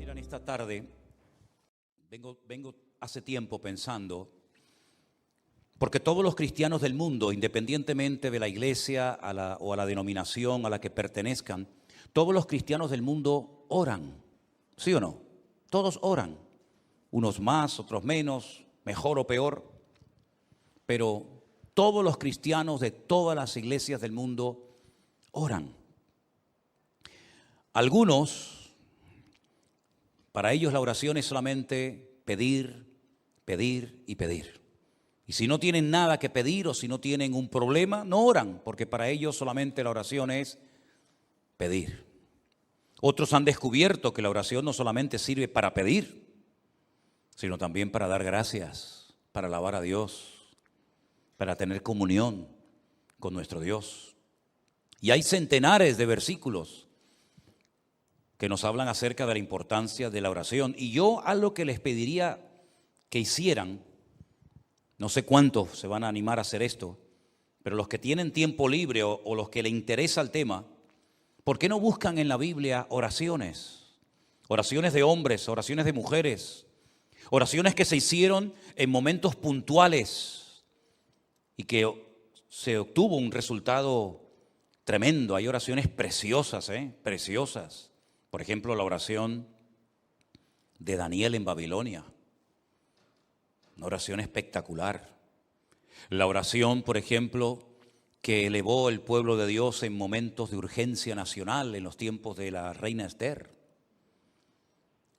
Miren, esta tarde vengo hace tiempo pensando, porque todos los cristianos del mundo, independientemente de la iglesia o a la denominación a la que pertenezcan, todos los cristianos del mundo oran, ¿sí o no? Todos oran, unos más, otros menos, mejor o peor, pero todos los cristianos de todas las iglesias del mundo oran. Algunos, para ellos la oración es solamente pedir, pedir y pedir. Y si no tienen nada que pedir o si no tienen un problema, no oran, porque para ellos solamente la oración es pedir. Otros han descubierto que la oración no solamente sirve para pedir, sino también para dar gracias, para alabar a Dios, para tener comunión con nuestro Dios. Y hay centenares de versículos que nos hablan acerca de la importancia de la oración. Y yo algo que les pediría que hicieran, no sé cuántos se van a animar a hacer esto, pero los que tienen tiempo libre o los que les interesa el tema, ¿por qué no buscan en la Biblia oraciones? Oraciones de hombres, oraciones de mujeres, oraciones que se hicieron en momentos puntuales y que se obtuvo un resultado tremendo. Hay oraciones preciosas, preciosas. Por ejemplo, la oración de Daniel en Babilonia, una oración espectacular. La oración, por ejemplo, que elevó el pueblo de Dios en momentos de urgencia nacional en los tiempos de la reina Esther.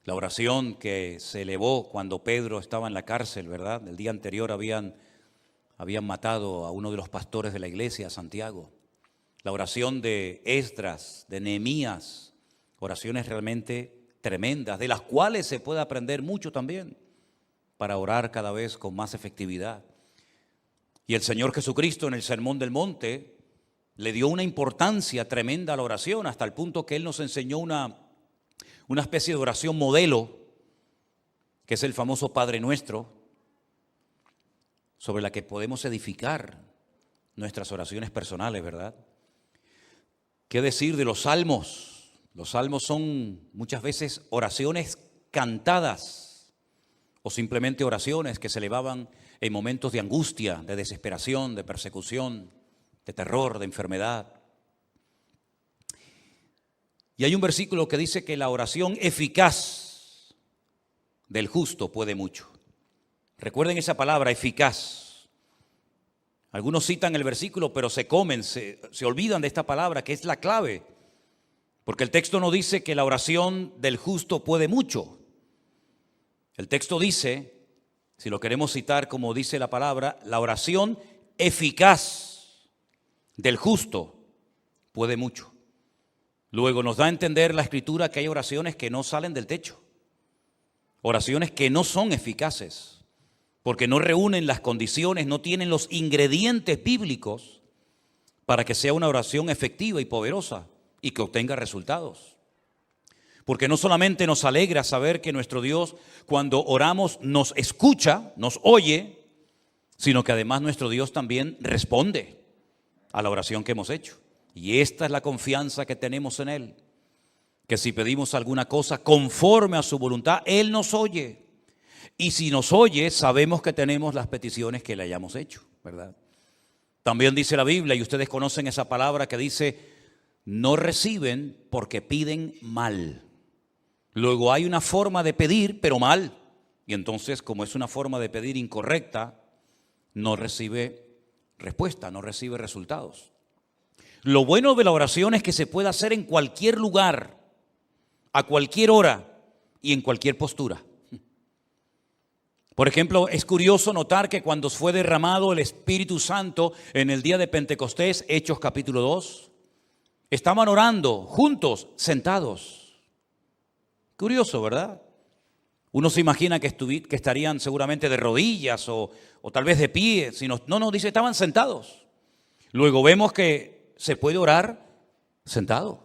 La oración que se elevó cuando Pedro estaba en la cárcel, ¿verdad? El día anterior habían matado a uno de los pastores de la iglesia, Santiago. La oración de Esdras, de Nehemías, oraciones realmente tremendas, de las cuales se puede aprender mucho también para orar cada vez con más efectividad. Y el Señor Jesucristo en el Sermón del Monte le dio una importancia tremenda a la oración, hasta el punto que Él nos enseñó una especie de oración modelo, que es el famoso Padre Nuestro, sobre la que podemos edificar nuestras oraciones personales, ¿verdad? ¿Qué decir de los salmos? Los salmos son muchas veces oraciones cantadas o simplemente oraciones que se elevaban en momentos de angustia, de desesperación, de persecución, de terror, de enfermedad. Y hay un versículo que dice que la oración eficaz del justo puede mucho. Recuerden esa palabra, eficaz. Algunos citan el versículo, pero se olvidan de esta palabra, que es la clave. Porque el texto no dice que la oración del justo puede mucho. El texto dice, si lo queremos citar como dice la palabra, la oración eficaz del justo puede mucho. Luego nos da a entender la Escritura que hay oraciones que no salen del techo. Oraciones que no son eficaces, porque no reúnen las condiciones, no tienen los ingredientes bíblicos para que sea una oración efectiva y poderosa y que obtenga resultados. Porque no solamente nos alegra saber que nuestro Dios, cuando oramos, nos escucha, nos oye, sino que además nuestro Dios también responde a la oración que hemos hecho. Y esta es la confianza que tenemos en Él, que si pedimos alguna cosa conforme a su voluntad, Él nos oye. Y si nos oye, sabemos que tenemos las peticiones que le hayamos hecho, ¿verdad? También dice la Biblia, y ustedes conocen esa palabra que dice, no reciben porque piden mal. Luego hay una forma de pedir, pero mal. Y entonces, como es una forma de pedir incorrecta, no recibe respuesta, no recibe resultados. Lo bueno de la oración es que se puede hacer en cualquier lugar, a cualquier hora y en cualquier postura. Por ejemplo, es curioso notar que cuando fue derramado el Espíritu Santo en el día de Pentecostés, Hechos capítulo 2, estaban orando juntos, sentados. Curioso, ¿verdad? Uno se imagina que estarían seguramente de rodillas o tal vez de pie. No, dice, estaban sentados. Luego vemos que se puede orar sentado.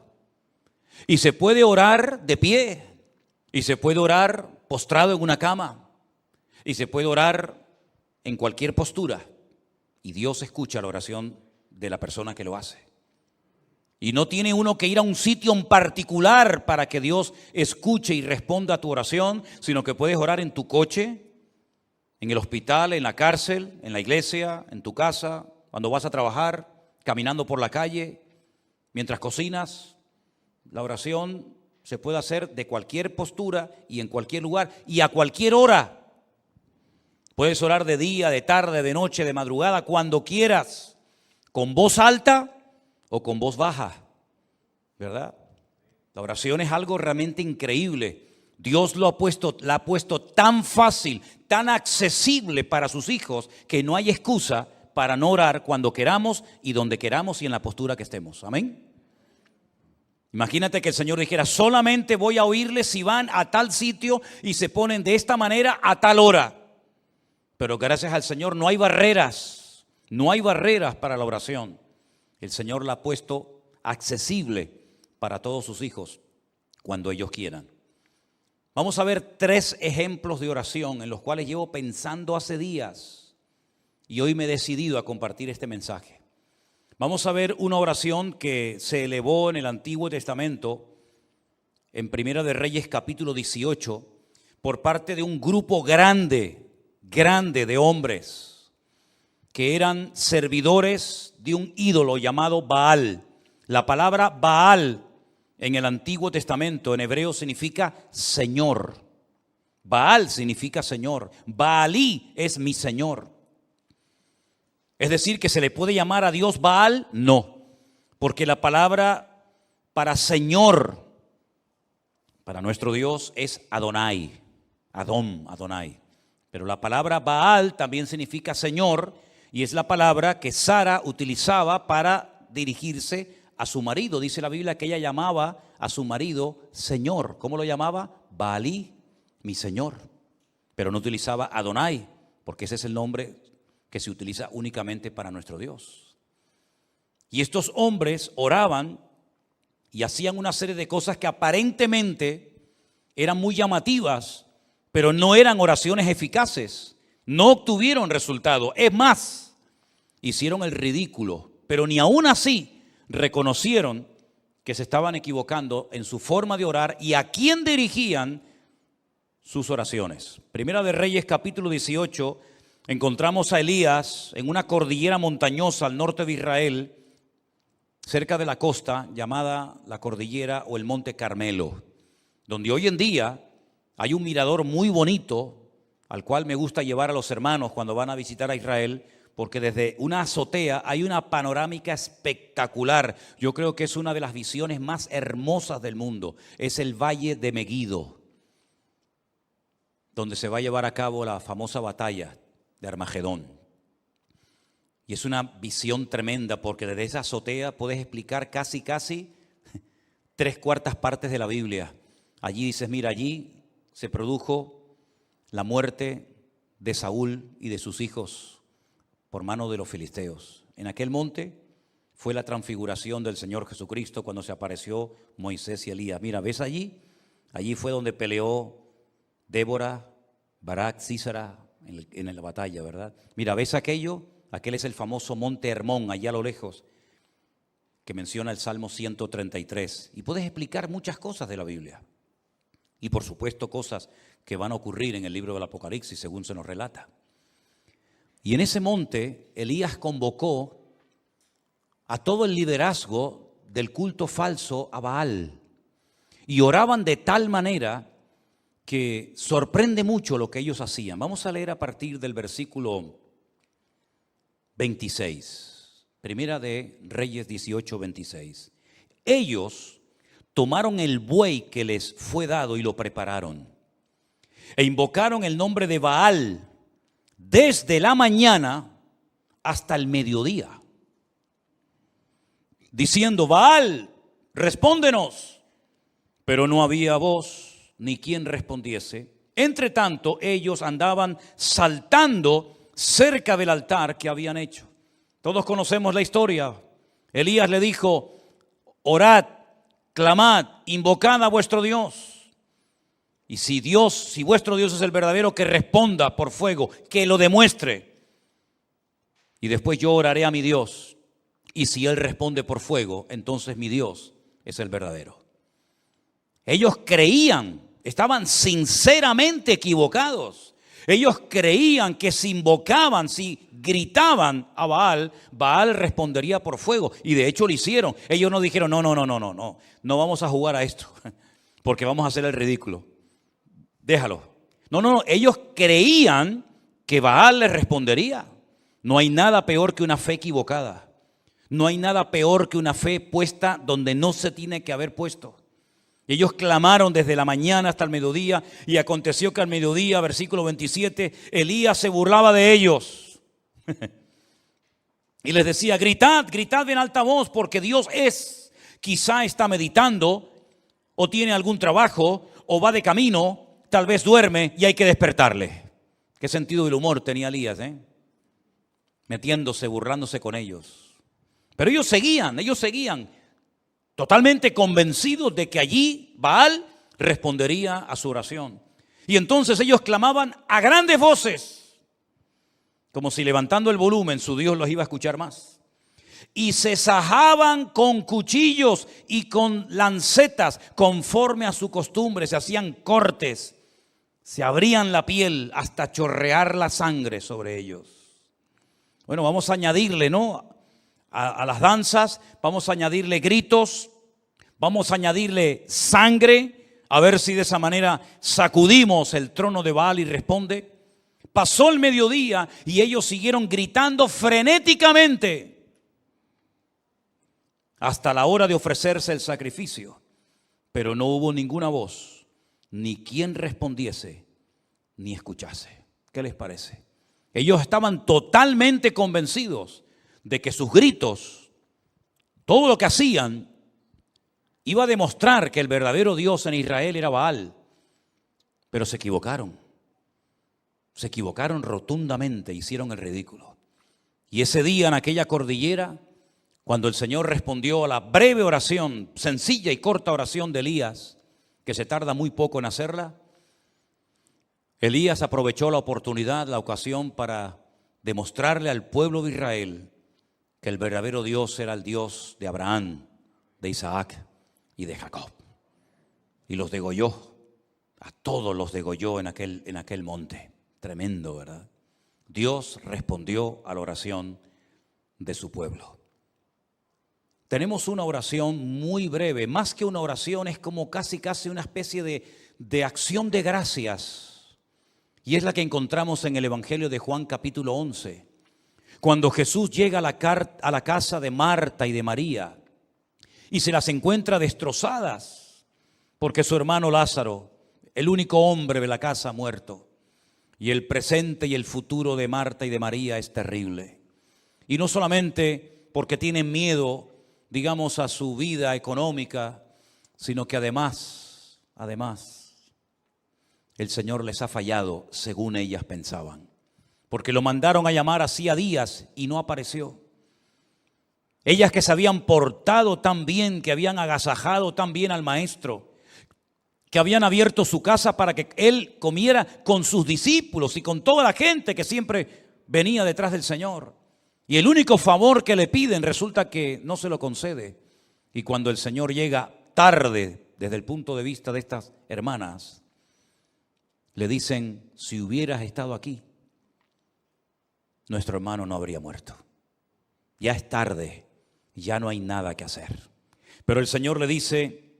Y se puede orar de pie. Y se puede orar postrado en una cama. Y se puede orar en cualquier postura. Y Dios escucha la oración de la persona que lo hace. Y no tiene uno que ir a un sitio en particular para que Dios escuche y responda a tu oración, sino que puedes orar en tu coche, en el hospital, en la cárcel, en la iglesia, en tu casa, cuando vas a trabajar, caminando por la calle, mientras cocinas. La oración se puede hacer de cualquier postura y en cualquier lugar y a cualquier hora. Puedes orar de día, de tarde, de noche, de madrugada, cuando quieras, con voz alta o con voz baja, ¿verdad? La oración es algo realmente increíble. Dios la ha puesto tan fácil, tan accesible para sus hijos, que no hay excusa para no orar cuando queramos y donde queramos y en la postura que estemos. Amén. Imagínate que el Señor dijera: solamente voy a oírles si van a tal sitio y se ponen de esta manera a tal hora. Pero gracias al Señor no hay barreras, no hay barreras para la oración. El Señor la ha puesto accesible para todos sus hijos cuando ellos quieran. Vamos a ver 3 ejemplos de oración en los cuales llevo pensando hace días y hoy me he decidido a compartir este mensaje. Vamos a ver una oración que se elevó en el Antiguo Testamento, en Primera de Reyes capítulo 18, por parte de un grupo grande de hombres que eran servidores de un ídolo llamado Baal. La palabra Baal en el Antiguo Testamento en hebreo significa Señor. Baal significa Señor. Baalí es mi Señor. Es decir, que se le puede llamar a Dios Baal, no, porque la palabra para Señor, para nuestro Dios es Adonai, Adonai. Pero la palabra Baal también significa Señor y es la palabra que Sara utilizaba para dirigirse a su marido. Dice la Biblia que ella llamaba a su marido Señor. ¿Cómo lo llamaba? Baalí, mi Señor. Pero no utilizaba Adonai, porque ese es el nombre que se utiliza únicamente para nuestro Dios. Y estos hombres oraban y hacían una serie de cosas que aparentemente eran muy llamativas, pero no eran oraciones eficaces. No obtuvieron resultado. Es más, hicieron el ridículo, pero ni aún así reconocieron que se estaban equivocando en su forma de orar y a quién dirigían sus oraciones. Primera de Reyes capítulo 18, encontramos a Elías en una cordillera montañosa al norte de Israel, cerca de la costa llamada la cordillera o el Monte Carmelo, donde hoy en día hay un mirador muy bonito al cual me gusta llevar a los hermanos cuando van a visitar a Israel, porque desde una azotea hay una panorámica espectacular. Yo creo que es una de las visiones más hermosas del mundo. Es el Valle de Meguido, donde se va a llevar a cabo la famosa batalla de Armagedón. Y es una visión tremenda, porque desde esa azotea puedes explicar casi 3/4 partes de la Biblia. Allí dices: mira, allí se produjo la muerte de Saúl y de sus hijos por mano de los filisteos. En aquel monte fue la transfiguración del Señor Jesucristo cuando se apareció Moisés y Elías. Mira, ¿ves allí? Allí fue donde peleó Débora, Barak, Sísara en la batalla, ¿verdad? Mira, ¿ves aquello? Aquel es el famoso monte Hermón, allá a lo lejos, que menciona el Salmo 133. Y puedes explicar muchas cosas de la Biblia. Y por supuesto cosas que van a ocurrir en el libro del Apocalipsis, según se nos relata. Y en ese monte Elías convocó a todo el liderazgo del culto falso a Baal. Y oraban de tal manera que sorprende mucho lo que ellos hacían. Vamos a leer a partir del versículo 26. Primera de Reyes 18, 26. Ellos tomaron el buey que les fue dado y lo prepararon, e invocaron el nombre de Baal desde la mañana hasta el mediodía, diciendo: Baal, respóndenos. Pero no había voz ni quien respondiese. Entre tanto, ellos andaban saltando cerca del altar que habían hecho. Todos conocemos la historia. Elías le dijo: orad, clamad, invocad a vuestro Dios. Y si vuestro Dios es el verdadero, que responda por fuego, que lo demuestre. Y después yo oraré a mi Dios. Y si Él responde por fuego, entonces mi Dios es el verdadero. Ellos creían, estaban sinceramente equivocados. Ellos creían que si invocaban, si gritaban a Baal, Baal respondería por fuego. Y de hecho lo hicieron. Ellos no dijeron, no vamos a jugar a esto, porque vamos a hacer el ridículo. Déjalo. No, ellos creían que Baal les respondería. No hay nada peor que una fe equivocada. No hay nada peor que una fe puesta donde no se tiene que haber puesto. Ellos clamaron desde la mañana hasta el mediodía, y aconteció que al mediodía, versículo 27, Elías se burlaba de ellos. Y les decía, gritad en alta voz, porque Dios es. Quizá está meditando, o tiene algún trabajo, o va de camino, tal vez duerme y hay que despertarle. ¿Qué sentido del humor tenía Elías, metiéndose, burlándose con ellos? Pero ellos seguían. Totalmente convencidos de que allí Baal respondería a su oración. Y entonces ellos clamaban a grandes voces, como si levantando el volumen su Dios los iba a escuchar más. Y se sajaban con cuchillos y con lancetas, conforme a su costumbre. Se hacían cortes, se abrían la piel hasta chorrear la sangre sobre ellos. Bueno, vamos a añadirle, a las danzas, vamos a añadirle gritos, vamos a añadirle sangre, a ver si de esa manera sacudimos el trono de Baal y responde. Pasó el mediodía y ellos siguieron gritando frenéticamente hasta la hora de ofrecerse el sacrificio, pero no hubo ninguna voz, ni quien respondiese, ni escuchase. ¿Qué les parece? Ellos estaban totalmente convencidos de que sus gritos, todo lo que hacían, iba a demostrar que el verdadero Dios en Israel era Baal. Pero se equivocaron rotundamente, hicieron el ridículo. Y ese día en aquella cordillera, cuando el Señor respondió a la breve oración, sencilla y corta oración de Elías, que se tarda muy poco en hacerla, Elías aprovechó la oportunidad, la ocasión, para demostrarle al pueblo de Israel que el verdadero Dios era el Dios de Abraham, de Isaac y de Jacob. Y los degolló, a todos los degolló en aquel monte. Tremendo, ¿verdad? Dios respondió a la oración de su pueblo. Tenemos una oración muy breve, más que una oración, es como casi una especie de acción de gracias. Y es la que encontramos en el Evangelio de Juan capítulo 11. Cuando Jesús llega a la casa de Marta y de María y se las encuentra destrozadas porque su hermano Lázaro, el único hombre de la casa, ha muerto. Y el presente y el futuro de Marta y de María es terrible. Y no solamente porque tienen miedo, digamos, a su vida económica, sino que además, el Señor les ha fallado según ellas pensaban. Porque lo mandaron a llamar hacía días y no apareció. Ellas que se habían portado tan bien, que habían agasajado tan bien al maestro, que habían abierto su casa para que él comiera con sus discípulos y con toda la gente que siempre venía detrás del Señor. Y el único favor que le piden resulta que no se lo concede. Y cuando el Señor llega tarde desde el punto de vista de estas hermanas, le dicen: si hubieras estado aquí, nuestro hermano no habría muerto. Ya es tarde, ya no hay nada que hacer. Pero el Señor le dice: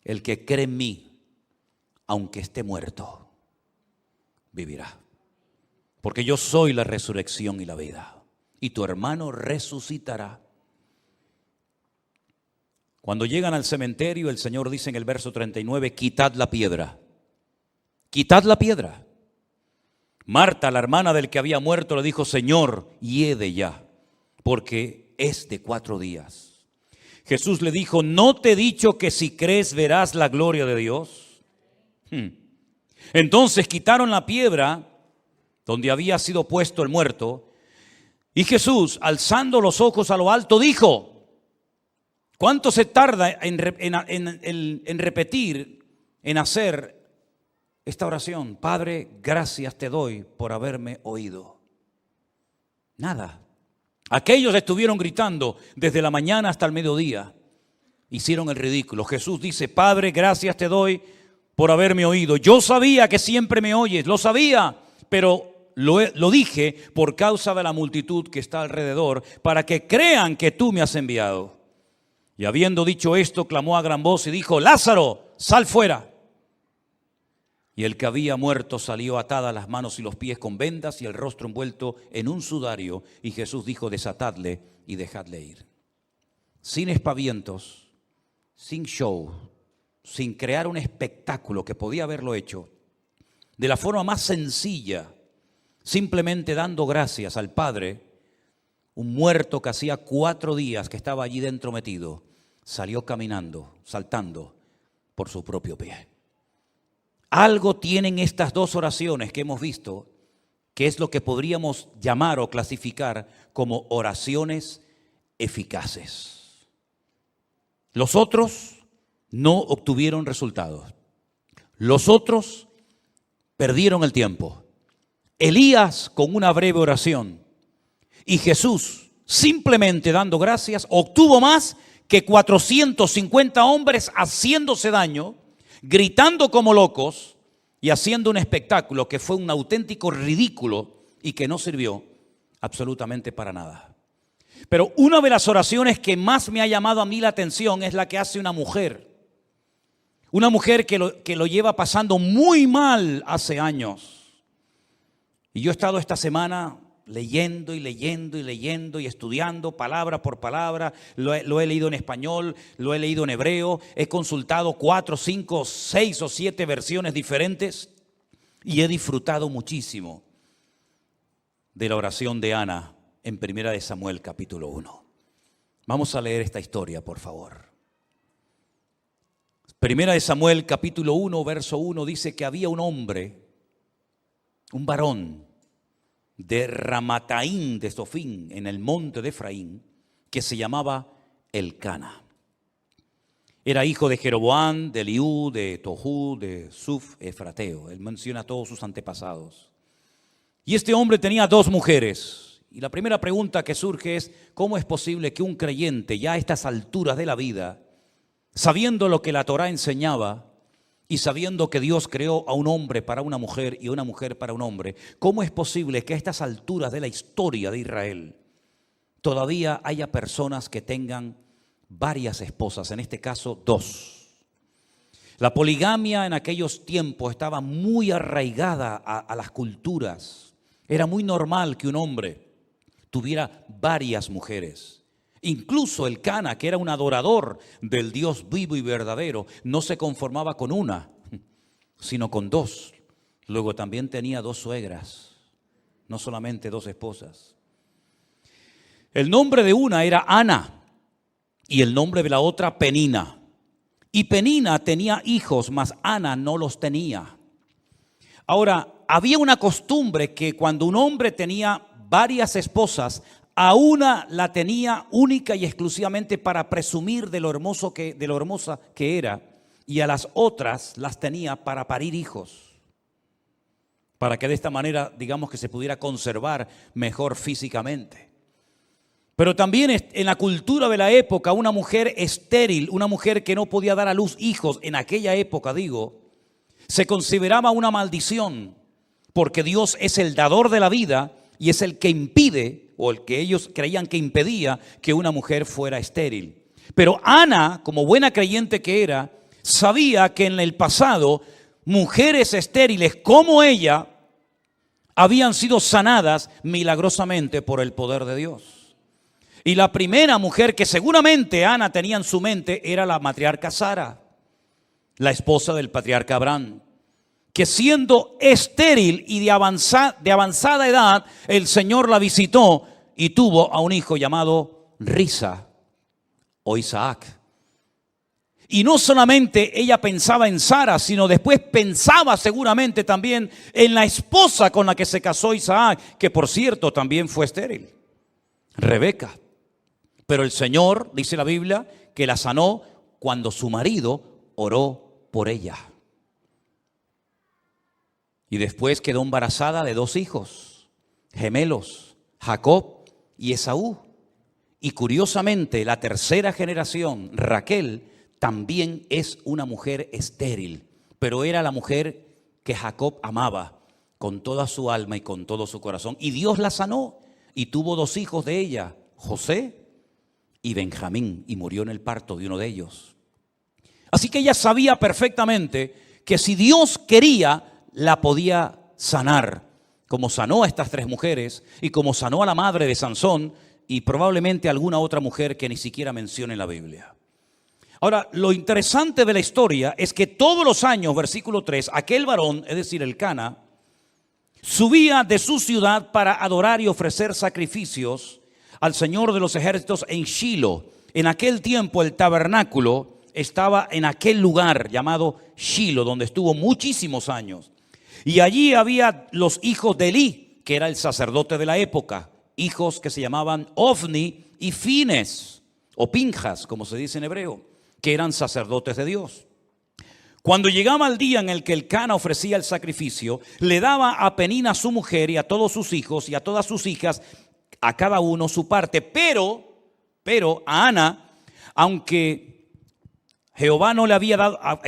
el que cree en mí, aunque esté muerto, vivirá. Porque yo soy la resurrección y la vida. Y tu hermano resucitará. Cuando llegan al cementerio, el Señor dice en el verso 39, quitad la piedra. Quitad la piedra. Marta, la hermana del que había muerto, le dijo: Señor, hiede ya, porque es de 4 días. Jesús le dijo: ¿no te he dicho que si crees verás la gloria de Dios? Entonces quitaron la piedra donde había sido puesto el muerto, y Jesús, alzando los ojos a lo alto, dijo: ¿cuánto se tarda en repetir, en hacer esta oración? Padre, gracias te doy por haberme oído. Nada. Aquellos estuvieron gritando desde la mañana hasta el mediodía. Hicieron el ridículo. Jesús dice: Padre, gracias te doy por haberme oído. Yo sabía que siempre me oyes, lo sabía, pero lo dije por causa de la multitud que está alrededor, para que crean que tú me has enviado. Y habiendo dicho esto, clamó a gran voz y dijo: Lázaro, sal fuera. Y el que había muerto salió atadas las manos y los pies con vendas y el rostro envuelto en un sudario. Y Jesús dijo: desatadle y dejadle ir. Sin espavientos, sin show, sin crear un espectáculo que podía haberlo hecho, de la forma más sencilla, simplemente dando gracias al Padre, un muerto que hacía 4 días que estaba allí dentro metido, salió caminando, saltando por su propio pie. Algo tienen estas dos oraciones que hemos visto, que es lo que podríamos llamar o clasificar como oraciones eficaces. Los otros no obtuvieron resultados. Los otros perdieron el tiempo. Elías con una breve oración y Jesús simplemente dando gracias obtuvo más que 450 hombres haciéndose daño, gritando como locos y haciendo un espectáculo que fue un auténtico ridículo y que no sirvió absolutamente para nada. Pero una de las oraciones que más me ha llamado a mí la atención es la que hace una mujer. Una mujer que lo lleva pasando muy mal hace años. Y yo he estado esta semana leyendo y estudiando palabra por palabra. Lo he leído en español, lo he leído en hebreo. He consultado 4, 5, 6 o 7 versiones diferentes y he disfrutado muchísimo de la oración de Ana en 1 Samuel capítulo 1. Vamos a leer esta historia, por favor. 1 Samuel capítulo 1, verso 1 dice que había un hombre, un varón de Ramataim de Sofín, en el monte de Efraín, que se llamaba Elcana. Era hijo de Jeroboam, de Eliú, de Tohu, de Suf, Efrateo. Él menciona a todos sus antepasados. Y este hombre tenía 2 mujeres. Y la primera pregunta que surge es: ¿cómo es posible que un creyente ya a estas alturas de la vida, sabiendo lo que la Torá enseñaba y sabiendo que Dios creó a un hombre para una mujer y una mujer para un hombre, cómo es posible que a estas alturas de la historia de Israel todavía haya personas que tengan varias esposas, en este caso 2? La poligamia en aquellos tiempos estaba muy arraigada a las culturas. Era muy normal que un hombre tuviera varias mujeres. Incluso Elcana, que era un adorador del Dios vivo y verdadero, no se conformaba con una, sino con 2. Luego también tenía 2 suegras, no solamente 2 esposas. El nombre de una era Ana y el nombre de la otra Penina. Y Penina tenía hijos, mas Ana no los tenía. Ahora, había una costumbre que cuando un hombre tenía varias esposas, a una la tenía única y exclusivamente para presumir de lo hermosa que era, y a las otras las tenía para parir hijos, para que de esta manera, digamos, que se pudiera conservar mejor físicamente. Pero también en la cultura de la época, una mujer estéril, una mujer que no podía dar a luz hijos, en aquella época se consideraba una maldición, porque Dios es el dador de la vida y es el que impide, o el que ellos creían que impedía, que una mujer fuera estéril. Pero Ana, como buena creyente que era, sabía que en el pasado mujeres estériles como ella habían sido sanadas milagrosamente por el poder de Dios. Y la primera mujer que seguramente Ana tenía en su mente era la matriarca Sara, la esposa del patriarca Abraham, que siendo estéril y de avanzada edad, el Señor la visitó y tuvo a un hijo llamado Risa o Isaac. Y no solamente ella pensaba en Sara, sino después pensaba seguramente también en la esposa con la que se casó Isaac, que por cierto también fue estéril, Rebeca. Pero el Señor, dice la Biblia, que la sanó cuando su marido oró por ella. Y después quedó embarazada de 2 hijos, gemelos, Jacob y Esaú. Y curiosamente, la tercera generación, Raquel, también es una mujer estéril, pero era la mujer que Jacob amaba con toda su alma y con todo su corazón. Y Dios la sanó y tuvo 2 hijos de ella, José y Benjamín, y murió en el parto de uno de ellos. Así que ella sabía perfectamente que si Dios quería, la podía sanar, como sanó a estas 3 mujeres y como sanó a la madre de Sansón y probablemente a alguna otra mujer que ni siquiera menciona en la Biblia. Ahora, lo interesante de la historia es que todos los años, versículo 3, aquel varón, es decir, Elcana, subía de su ciudad para adorar y ofrecer sacrificios al Señor de los ejércitos en Shilo. En aquel tiempo el tabernáculo estaba en aquel lugar llamado Shilo, donde estuvo muchísimos años. Y allí había los hijos de Elí, que era el sacerdote de la época, hijos que se llamaban Ofni y Fines, o Pinjas, como se dice en hebreo, que eran sacerdotes de Dios. Cuando llegaba el día en el que Elcana ofrecía el sacrificio, le daba a Penina su mujer y a todos sus hijos y a todas sus hijas, a cada uno su parte. Pero a Ana, aunque Jehová no le había dado, a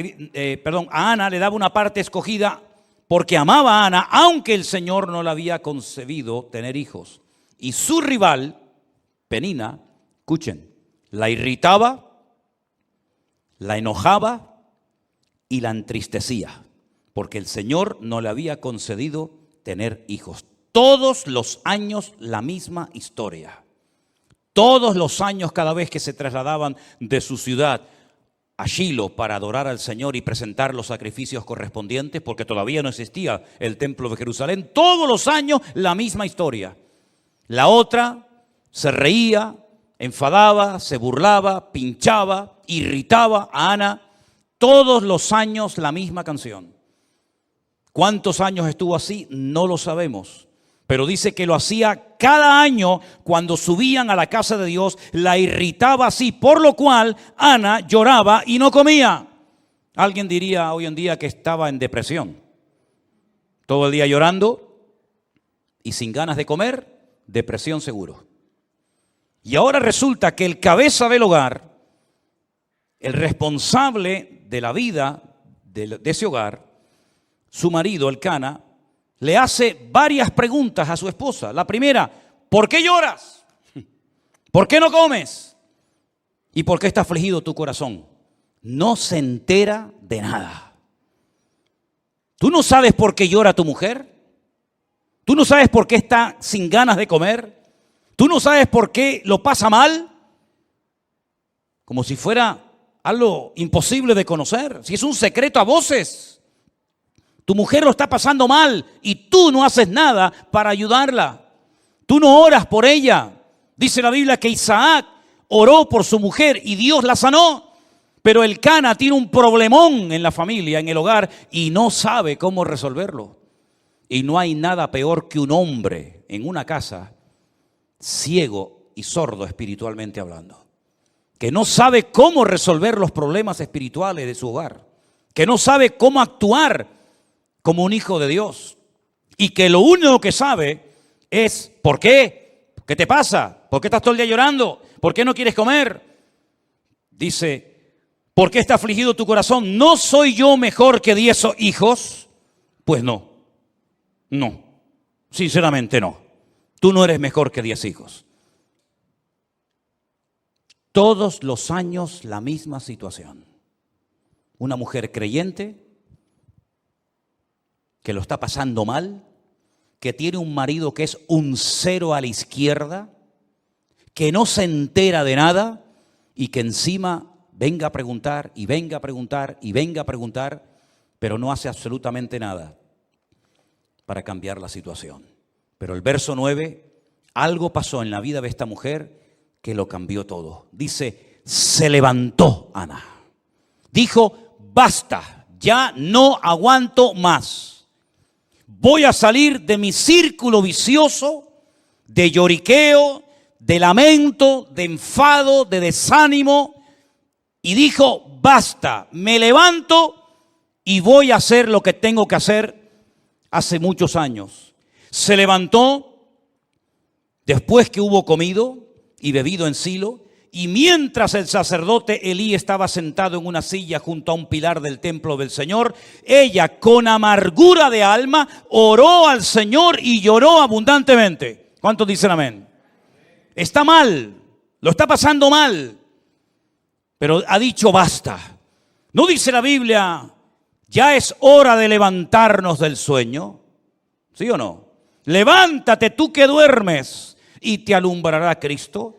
Ana le daba una parte escogida porque amaba a Ana, aunque el Señor no le había concebido tener hijos. Y su rival, Penina, escuchen, la irritaba, la enojaba y la entristecía, porque el Señor no le había concedido tener hijos. Todos los años la misma historia. Todos los años, cada vez que se trasladaban de su ciudad a Shilo para adorar al Señor y presentar los sacrificios correspondientes, porque todavía no existía el templo de Jerusalén, todos los años la misma historia. La otra se reía, enfadaba, se burlaba, pinchaba, irritaba a Ana. Todos los años la misma canción. ¿Cuántos años estuvo así? No lo sabemos. Pero dice que lo hacía cada año cuando subían a la casa de Dios, la irritaba así, por lo cual Ana lloraba y no comía. Alguien diría hoy en día que estaba en depresión. Todo el día llorando y sin ganas de comer, depresión seguro. Y ahora resulta que el cabeza del hogar, el responsable de la vida de ese hogar, su marido, Elcana, le hace varias preguntas a su esposa. La primera, ¿por qué lloras? ¿Por qué no comes? ¿Y por qué está afligido tu corazón? No se entera de nada. ¿Tú no sabes por qué llora tu mujer? ¿Tú no sabes por qué está sin ganas de comer? ¿Tú no sabes por qué lo pasa mal? Como si fuera algo imposible de conocer. Si es un secreto a voces. Tu mujer lo está pasando mal y tú no haces nada para ayudarla. Tú no oras por ella. Dice la Biblia que Isaac oró por su mujer y Dios la sanó. Pero Elcana tiene un problemón en la familia, en el hogar, y no sabe cómo resolverlo. Y no hay nada peor que un hombre en una casa ciego y sordo espiritualmente hablando, que no sabe cómo resolver los problemas espirituales de su hogar, que no sabe cómo actuar como un hijo de Dios, y que lo único que sabe es ¿por qué? ¿Qué te pasa? ¿Por qué estás todo el día llorando? ¿Por qué no quieres comer? Dice, ¿por qué está afligido tu corazón? ¿No soy yo mejor que 10 hijos? Pues no, sinceramente no. Tú no eres mejor que 10 hijos. Todos los años la misma situación. Una mujer creyente que lo está pasando mal, que tiene un marido que es un 0 a la izquierda, que no se entera de nada y que encima venga a preguntar y venga a preguntar y venga a preguntar, pero no hace absolutamente nada para cambiar la situación. Pero el verso 9, algo pasó en la vida de esta mujer que lo cambió todo. Dice, se levantó Ana. Dijo, basta, ya no aguanto más. Voy a salir de mi círculo vicioso, de lloriqueo, de lamento, de enfado, de desánimo. Y dijo, basta, me levanto y voy a hacer lo que tengo que hacer hace muchos años. Se levantó, Después que hubo comido y bebido en Silo, y mientras el sacerdote Elí estaba sentado en una silla junto a un pilar del templo del Señor, ella con amargura de alma oró al Señor y lloró abundantemente. ¿Cuántos dicen amén? Está mal, lo está pasando mal, pero ha dicho basta. ¿No dice la Biblia, ya es hora de levantarnos del sueño? ¿Sí o no? Levántate tú que duermes y te alumbrará Cristo.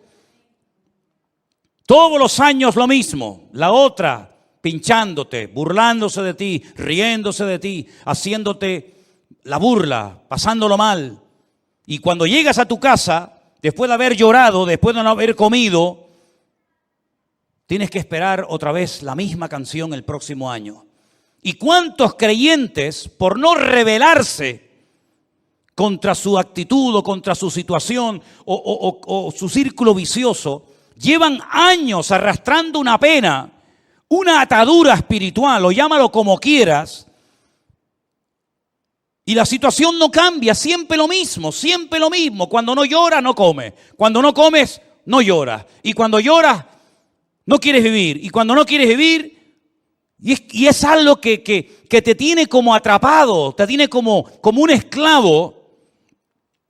Todos los años lo mismo, la otra pinchándote, burlándose de ti, riéndose de ti, haciéndote la burla, pasándolo mal. Y cuando llegas a tu casa, después de haber llorado, después de no haber comido, tienes que esperar otra vez la misma canción el próximo año. ¿Y cuántos creyentes, por no rebelarse contra su actitud o contra su situación o su círculo vicioso, llevan años arrastrando una pena, una atadura espiritual, o llámalo como quieras, y la situación no cambia, siempre lo mismo, siempre lo mismo. Cuando no lloras, no comes. Cuando no comes, no lloras. Y cuando lloras, no quieres vivir. Y cuando no quieres vivir, y es algo que te tiene como atrapado, te tiene como un esclavo.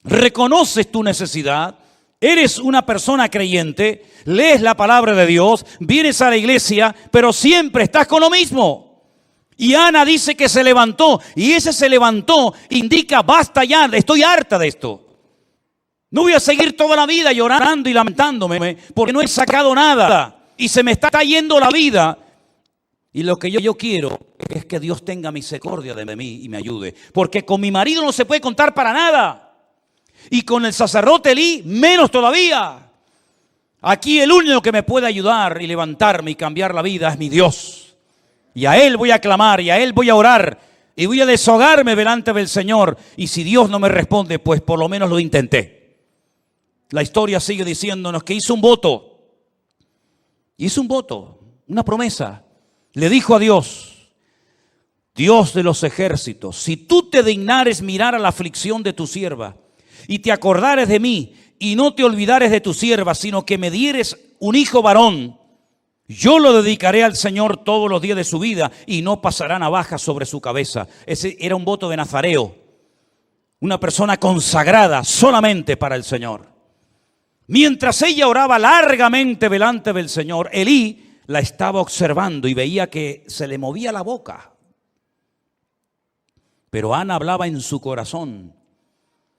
Reconoces tu necesidad. Eres una persona creyente, lees la palabra de Dios, vienes a la iglesia, pero siempre estás con lo mismo. Y Ana dice que se levantó, y ese se levantó indica basta ya, estoy harta de esto. No voy a seguir toda la vida llorando y lamentándome porque no he sacado nada y se me está yendo la vida. Y lo que yo quiero es que Dios tenga misericordia de mí y me ayude, porque con mi marido no se puede contar para nada. Y con el sacerdote Elí, menos todavía. Aquí el único que me puede ayudar y levantarme y cambiar la vida es mi Dios. Y a Él voy a clamar, y a Él voy a orar, y voy a deshogarme delante del Señor. Y si Dios no me responde, pues por lo menos lo intenté. La historia sigue diciéndonos que hizo un voto. Hizo un voto, una promesa. Le dijo a Dios, Dios de los ejércitos, si tú te dignares mirar a la aflicción de tu sierva, y te acordares de mí, y no te olvidares de tu sierva, sino que me dieres un hijo varón, yo lo dedicaré al Señor todos los días de su vida, y no pasará navaja sobre su cabeza. Ese era un voto de nazareo, una persona consagrada solamente para el Señor. Mientras ella oraba largamente delante del Señor, Elí la estaba observando y veía que se le movía la boca. Pero Ana hablaba en su corazón.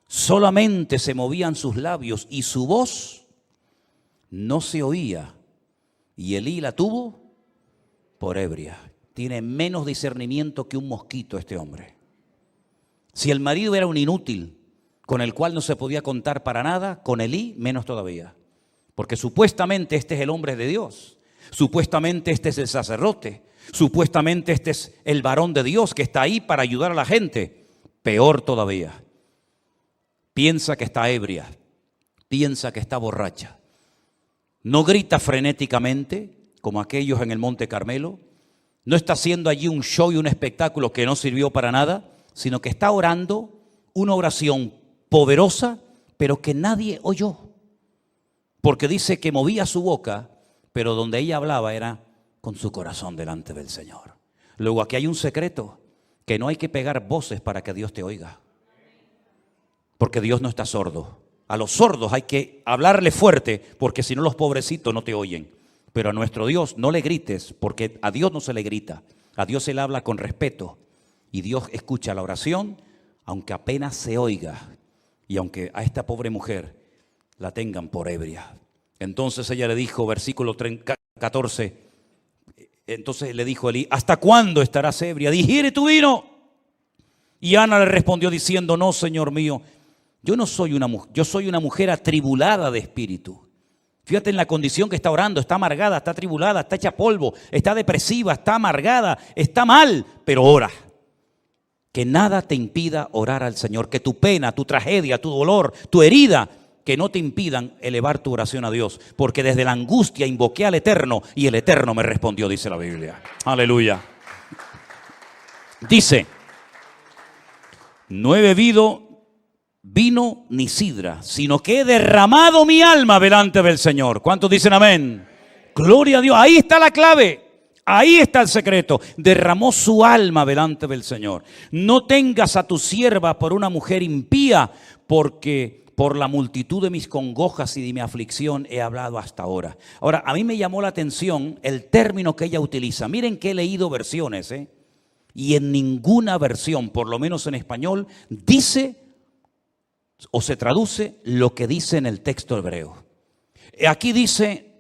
Solamente se movían sus labios y su voz no se oía. Y Elí la tuvo por ebria. Tiene menos discernimiento que un mosquito este hombre. Si el marido era un inútil con el cual no se podía contar para nada, con Elí menos todavía. Porque supuestamente este es el hombre de Dios. Supuestamente este es el sacerdote. Supuestamente este es el varón de Dios que está ahí para ayudar a la gente. Peor todavía. Piensa que está ebria, piensa que está borracha. No grita frenéticamente como aquellos en el Monte Carmelo. No está haciendo allí un show y un espectáculo que no sirvió para nada, sino que está orando una oración poderosa, pero que nadie oyó. Porque dice que movía su boca, pero donde ella hablaba era con su corazón delante del Señor. Luego aquí hay un secreto, que no hay que pegar voces para que Dios te oiga. Porque Dios no está sordo. A los sordos hay que hablarle fuerte, porque si no los pobrecitos no te oyen. Pero a nuestro Dios no le grites, porque a Dios no se le grita. A Dios se le habla con respeto. Y Dios escucha la oración, aunque apenas se oiga. Y aunque a esta pobre mujer la tengan por ebria. Entonces ella le dijo, versículo 14, entonces le dijo Elí, ¿hasta cuándo estarás ebria? Digiere tu vino. Y Ana le respondió diciendo, no, Señor mío, yo no soy una mujer, yo soy una mujer atribulada de espíritu. Fíjate en la condición que está orando, está amargada, está atribulada, está hecha polvo, está depresiva, está amargada, está mal, pero ora. Que nada te impida orar al Señor, que tu pena, tu tragedia, tu dolor, tu herida, que no te impidan elevar tu oración a Dios. Porque desde la angustia invoqué al Eterno y el Eterno me respondió, dice la Biblia. Aleluya. Dice, no he bebido vino ni sidra, sino que he derramado mi alma delante del Señor. ¿Cuántos dicen amén? Gloria a Dios. Ahí está la clave. Ahí está el secreto. Derramó su alma delante del Señor. No tengas a tu sierva por una mujer impía, porque por la multitud de mis congojas y de mi aflicción he hablado hasta ahora. Ahora, a mí me llamó la atención el término que ella utiliza. Miren que he leído versiones, y en ninguna versión, por lo menos en español, dice o se traduce lo que dice en el texto hebreo. Aquí dice: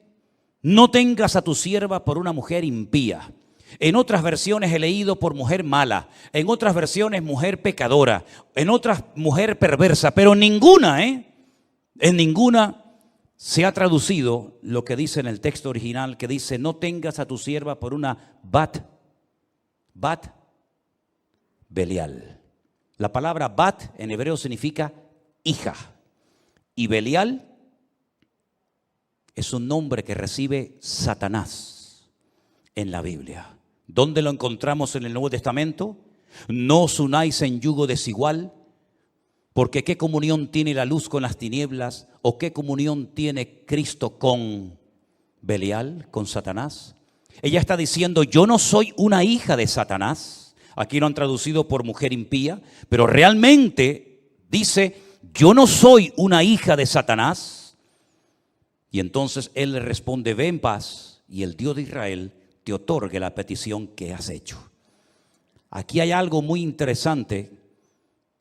no tengas a tu sierva por una mujer impía. En otras versiones he leído por mujer mala, en otras versiones mujer pecadora, en otras mujer perversa, pero en ninguna se ha traducido lo que dice en el texto original, que dice: no tengas a tu sierva por una bat Belial. La palabra bat en hebreo significa hija, y Belial es un nombre que recibe Satanás en la Biblia. ¿Dónde lo encontramos en el Nuevo Testamento? No os unáis en yugo desigual, porque ¿qué comunión tiene la luz con las tinieblas? ¿O qué comunión tiene Cristo con Belial, con Satanás? Ella está diciendo: yo no soy una hija de Satanás. Aquí lo han traducido por mujer impía, pero realmente dice: yo no soy una hija de Satanás. Y entonces él le responde: ve en paz, y el Dios de Israel te otorgue la petición que has hecho. Aquí hay algo muy interesante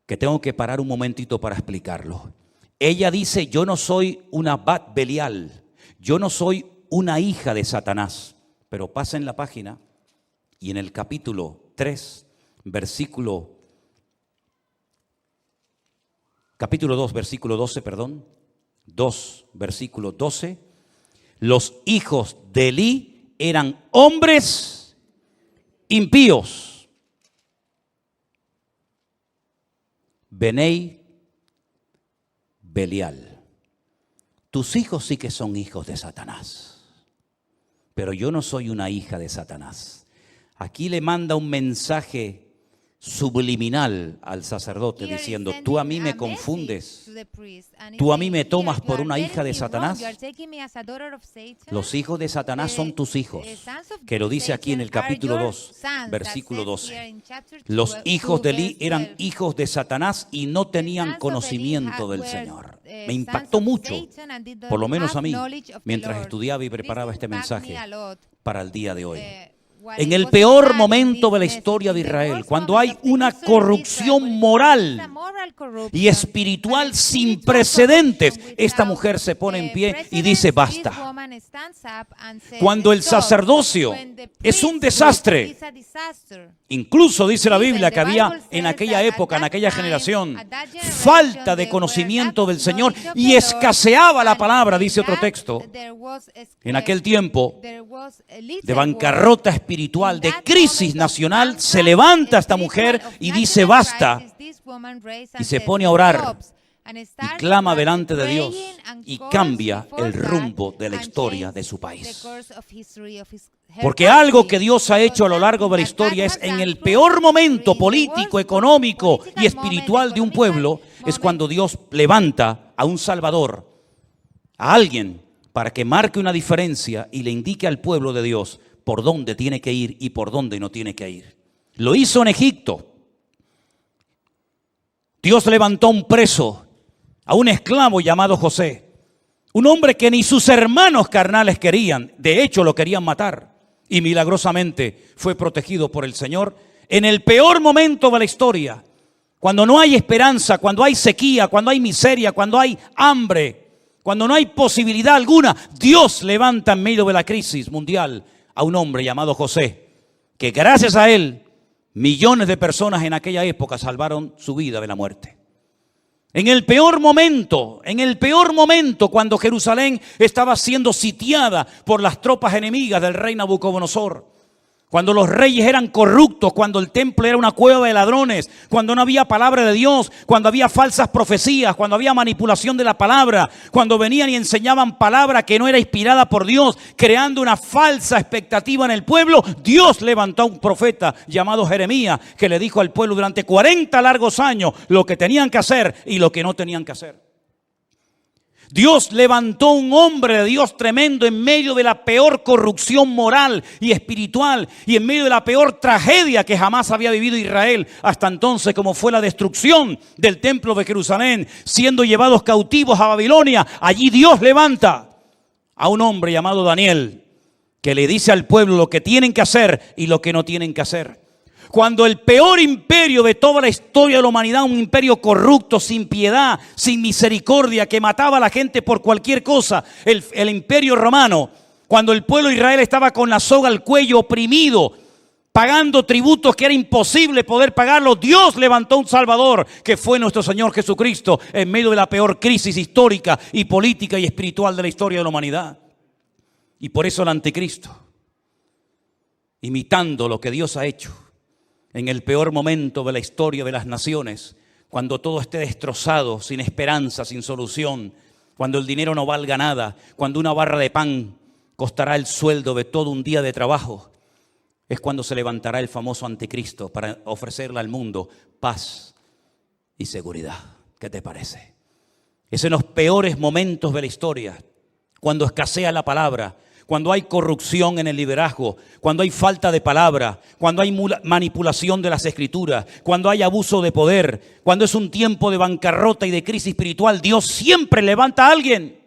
que tengo que parar un momentito para explicarlo. Ella dice: yo no soy una bat Belial, yo no soy una hija de Satanás. Pero pasa en la página y en el capítulo 3, capítulo 2, versículo 12, 2, versículo 12, los hijos de Elí eran hombres impíos. Benei Belial. Tus hijos sí que son hijos de Satanás, pero yo no soy una hija de Satanás. Aquí le manda un mensaje subliminal al sacerdote diciendo: tú a mí me confundes, tú a mí me tomas por una hija de Satanás. Los hijos de Satanás son tus hijos, que lo dice aquí en el capítulo 2, versículo 12. Los hijos de Elí eran hijos de Satanás y no tenían conocimiento del Señor. Me impactó mucho, por lo menos a mí, mientras estudiaba y preparaba este mensaje para el día de hoy. En el peor momento de la historia de Israel, cuando hay una corrupción moral y espiritual sin precedentes, esta mujer se pone en pie y dice: basta. Cuando el sacerdocio es un desastre, incluso dice la Biblia que había en aquella época, en aquella generación, falta de conocimiento del Señor y escaseaba la palabra, dice otro texto. En aquel tiempo de bancarrota espiritual, de crisis nacional, se levanta esta mujer y dice: basta, y se pone a orar y clama delante de Dios y cambia el rumbo de la historia de su país. Porque algo que Dios ha hecho a lo largo de la historia es, en el peor momento político, económico y espiritual de un pueblo, es cuando Dios levanta a un Salvador, a alguien, para que marque una diferencia y le indique al pueblo de Dios por dónde tiene que ir y por dónde no tiene que ir. Lo hizo en Egipto. Dios levantó un preso, a un esclavo llamado José, un hombre que ni sus hermanos carnales querían, de hecho lo querían matar, y milagrosamente fue protegido por el Señor en el peor momento de la historia, cuando no hay esperanza, cuando hay sequía, cuando hay miseria, cuando hay hambre, cuando no hay posibilidad alguna. Dios levanta en medio de la crisis mundial a un hombre llamado José, que gracias a él millones de personas en aquella época salvaron su vida de la muerte. En el peor momento, cuando Jerusalén estaba siendo sitiada por las tropas enemigas del rey Nabucodonosor, cuando los reyes eran corruptos, cuando el templo era una cueva de ladrones, cuando no había palabra de Dios, cuando había falsas profecías, cuando había manipulación de la palabra, cuando venían y enseñaban palabra que no era inspirada por Dios, creando una falsa expectativa en el pueblo, Dios levantó a un profeta llamado Jeremías que le dijo al pueblo durante 40 largos años lo que tenían que hacer y lo que no tenían que hacer. Dios levantó un hombre de Dios tremendo en medio de la peor corrupción moral y espiritual y en medio de la peor tragedia que jamás había vivido Israel hasta entonces, como fue la destrucción del templo de Jerusalén, siendo llevados cautivos a Babilonia. Allí Dios levanta a un hombre llamado Daniel que le dice al pueblo lo que tienen que hacer y lo que no tienen que hacer. Cuando el peor imperio de toda la historia de la humanidad, un imperio corrupto, sin piedad, sin misericordia, que mataba a la gente por cualquier cosa, el imperio romano, cuando el pueblo de Israel estaba con la soga al cuello, oprimido, pagando tributos que era imposible poder pagarlos, Dios levantó un Salvador que fue nuestro Señor Jesucristo en medio de la peor crisis histórica y política y espiritual de la historia de la humanidad. Y por eso el anticristo, imitando lo que Dios ha hecho, en el peor momento de la historia de las naciones, cuando todo esté destrozado, sin esperanza, sin solución, cuando el dinero no valga nada, cuando una barra de pan costará el sueldo de todo un día de trabajo, es cuando se levantará el famoso anticristo para ofrecerle al mundo paz y seguridad. ¿Qué te parece? Es en los peores momentos de la historia, cuando escasea la palabra, cuando hay corrupción en el liderazgo, cuando hay falta de palabra, cuando hay manipulación de las escrituras, cuando hay abuso de poder, cuando es un tiempo de bancarrota y de crisis espiritual, Dios siempre levanta a alguien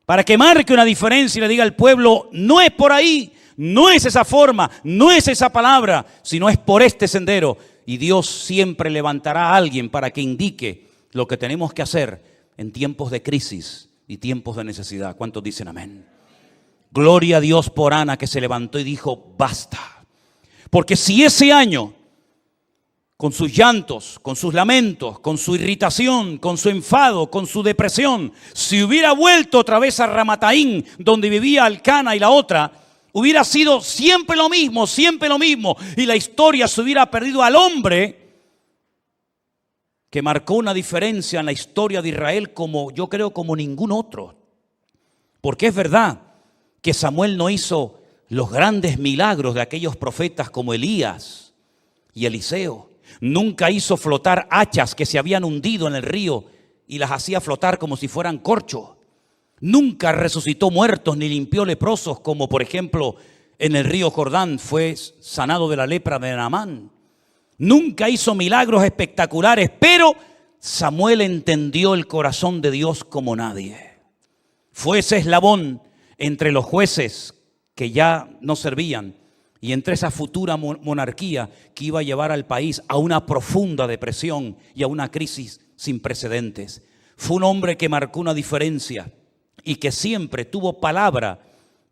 para que marque una diferencia y le diga al pueblo, no es por ahí, no es esa forma, no es esa palabra, sino es por este sendero. Y Dios siempre levantará a alguien para que indique lo que tenemos que hacer en tiempos de crisis y tiempos de necesidad. ¿Cuántos dicen amén? Gloria a Dios por Ana, que se levantó y dijo, basta. Porque si ese año, con sus llantos, con sus lamentos, con su irritación, con su enfado, con su depresión, si hubiera vuelto otra vez a Ramataín, donde vivía Elcana y la otra, hubiera sido siempre lo mismo, y la historia se hubiera perdido al hombre que marcó una diferencia en la historia de Israel como, yo creo, como ningún otro. Porque es verdad que Samuel no hizo los grandes milagros de aquellos profetas como Elías y Eliseo. Nunca hizo flotar hachas que se habían hundido en el río y las hacía flotar como si fueran corcho. Nunca resucitó muertos ni limpió leprosos, como por ejemplo en el río Jordán fue sanado de la lepra de Naamán. Nunca hizo milagros espectaculares, pero Samuel entendió el corazón de Dios como nadie. Fue ese eslabón entre los jueces que ya no servían y entre esa futura monarquía que iba a llevar al país a una profunda depresión y a una crisis sin precedentes. Fue un hombre que marcó una diferencia y que siempre tuvo palabra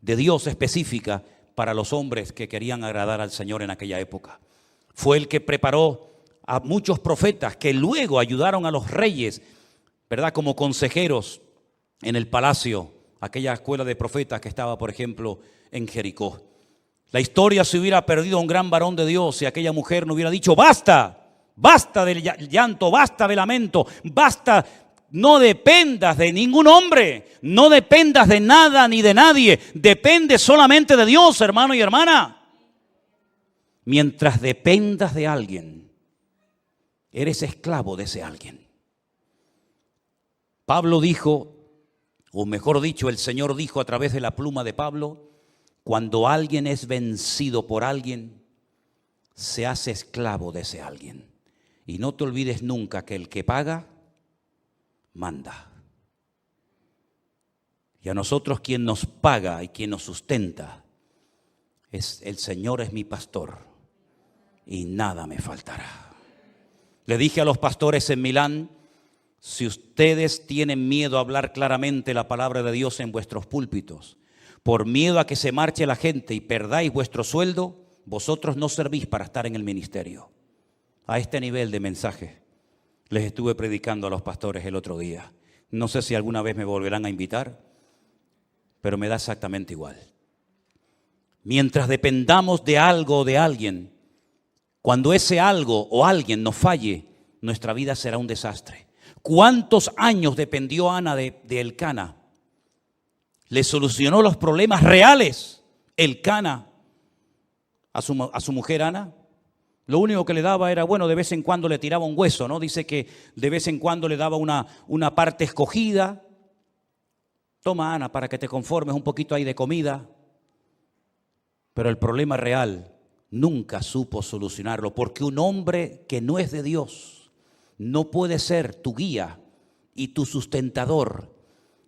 de Dios específica para los hombres que querían agradar al Señor en aquella época. Fue el que preparó a muchos profetas que luego ayudaron a los reyes, ¿verdad?, como consejeros en el palacio, aquella escuela de profetas que estaba, por ejemplo, en Jericó. La historia se hubiera perdido a un gran varón de Dios si aquella mujer no hubiera dicho, basta, basta del llanto, basta de lamento, basta, no dependas de ningún hombre, no dependas de nada ni de nadie, depende solamente de Dios, hermano y hermana. Mientras dependas de alguien, eres esclavo de ese alguien. Pablo dijo, o mejor dicho, el Señor dijo a través de la pluma de Pablo, cuando alguien es vencido por alguien, se hace esclavo de ese alguien. Y no te olvides nunca que el que paga, manda. Y a nosotros quien nos paga y quien nos sustenta, es el Señor es mi pastor y nada me faltará. Le dije a los pastores en Milán, si ustedes tienen miedo a hablar claramente la palabra de Dios en vuestros púlpitos, por miedo a que se marche la gente y perdáis vuestro sueldo, vosotros no servís para estar en el ministerio. A este nivel de mensaje les estuve predicando a los pastores el otro día. No sé si alguna vez me volverán a invitar, pero me da exactamente igual. mientras dependamos de algo o de alguien, cuando ese algo o alguien nos falle, nuestra vida será un desastre. ¿Cuántos años dependió Ana de Elcana? Le solucionó los problemas reales Elcana a su mujer Ana. Lo único que le daba era, bueno, de vez en cuando le tiraba un hueso, ¿no? Dice que de vez en cuando le daba una parte escogida. Toma, Ana, para que te conformes, un poquito ahí de comida. Pero el problema real nunca supo solucionarlo, porque un hombre que no es de Dios no puede ser tu guía y tu sustentador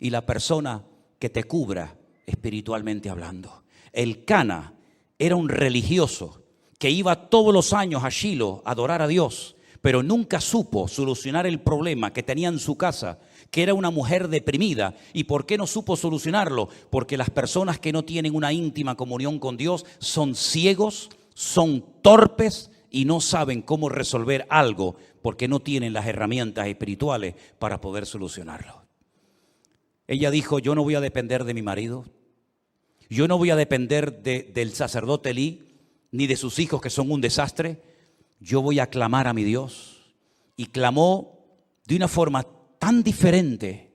y la persona que te cubra espiritualmente hablando. Elcana era un religioso que iba todos los años a Shilo a adorar a Dios, pero nunca supo solucionar el problema que tenía en su casa, que era una mujer deprimida. ¿Y por qué no supo solucionarlo? Porque las personas que no tienen una íntima comunión con Dios son ciegos, son torpes y no saben cómo resolver algo porque no tienen las herramientas espirituales para poder solucionarlo. Ella dijo, yo no voy a depender de mi marido, yo no voy a depender del sacerdote Elí, ni de sus hijos que son un desastre. Yo voy a clamar a mi Dios. Y clamó de una forma tan diferente,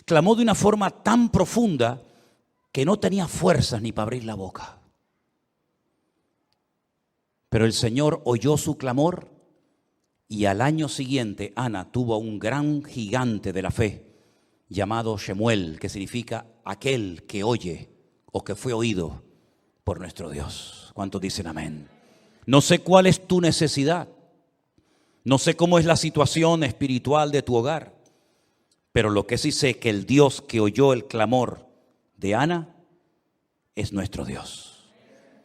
clamó de una forma tan profunda que no tenía fuerzas ni para abrir la boca. Pero el Señor oyó su clamor y al año siguiente Ana tuvo un gran gigante de la fe llamado Shemuel, que significa aquel que oye o que fue oído por nuestro Dios. ¿Cuántos dicen amén? No sé cuál es tu necesidad, no sé cómo es la situación espiritual de tu hogar, pero lo que sí sé es que el Dios que oyó el clamor de Ana es nuestro Dios.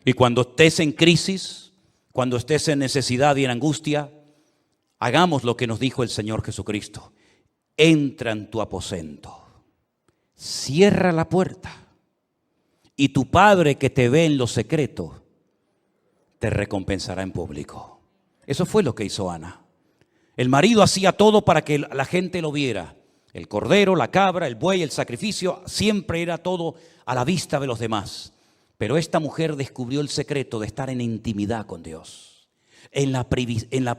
Y cuando estés en crisis, cuando estés en necesidad y en angustia, hagamos lo que nos dijo el Señor Jesucristo. Entra en tu aposento, cierra la puerta y tu Padre que te ve en lo secreto te recompensará en público. Eso fue lo que hizo Ana. El marido hacía todo para que la gente lo viera. El cordero, la cabra, el buey, el sacrificio, siempre era todo a la vista de los demás. Pero esta mujer descubrió el secreto de estar en intimidad con Dios, en la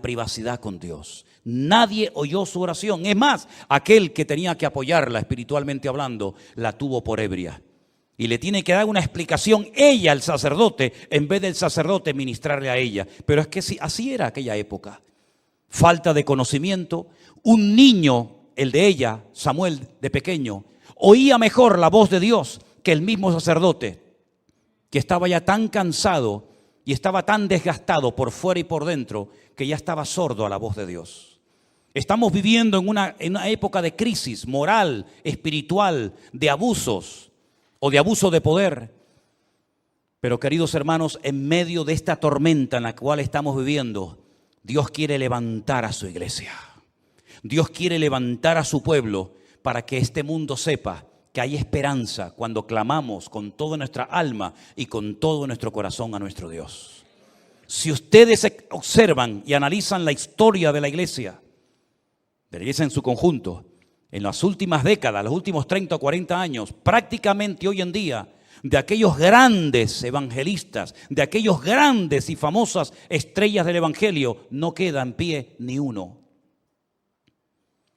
privacidad con Dios. Nadie oyó su oración. Es más, aquel que tenía que apoyarla espiritualmente hablando, la tuvo por ebria. Y le tiene que dar una explicación ella al sacerdote, en vez del sacerdote ministrarle a ella. Pero es que así era aquella época. Falta de conocimiento. Un niño, el de ella, Samuel de pequeño, oía mejor la voz de Dios que el mismo sacerdote, que estaba ya tan cansado y estaba tan desgastado por fuera y por dentro, que ya estaba sordo a la voz de Dios. Estamos viviendo en una época de crisis moral, espiritual, de abusos o de abuso de poder. Pero queridos hermanos, en medio de esta tormenta en la cual estamos viviendo, Dios quiere levantar a su iglesia. Dios quiere levantar a su pueblo para que este mundo sepa que hay esperanza cuando clamamos con toda nuestra alma y con todo nuestro corazón a nuestro Dios. Si ustedes observan y analizan la historia de la iglesia en su conjunto, en las últimas décadas, los últimos 30 o 40 años, prácticamente hoy en día, de aquellos grandes evangelistas, de aquellos grandes y famosas estrellas del evangelio, no queda en pie ni uno.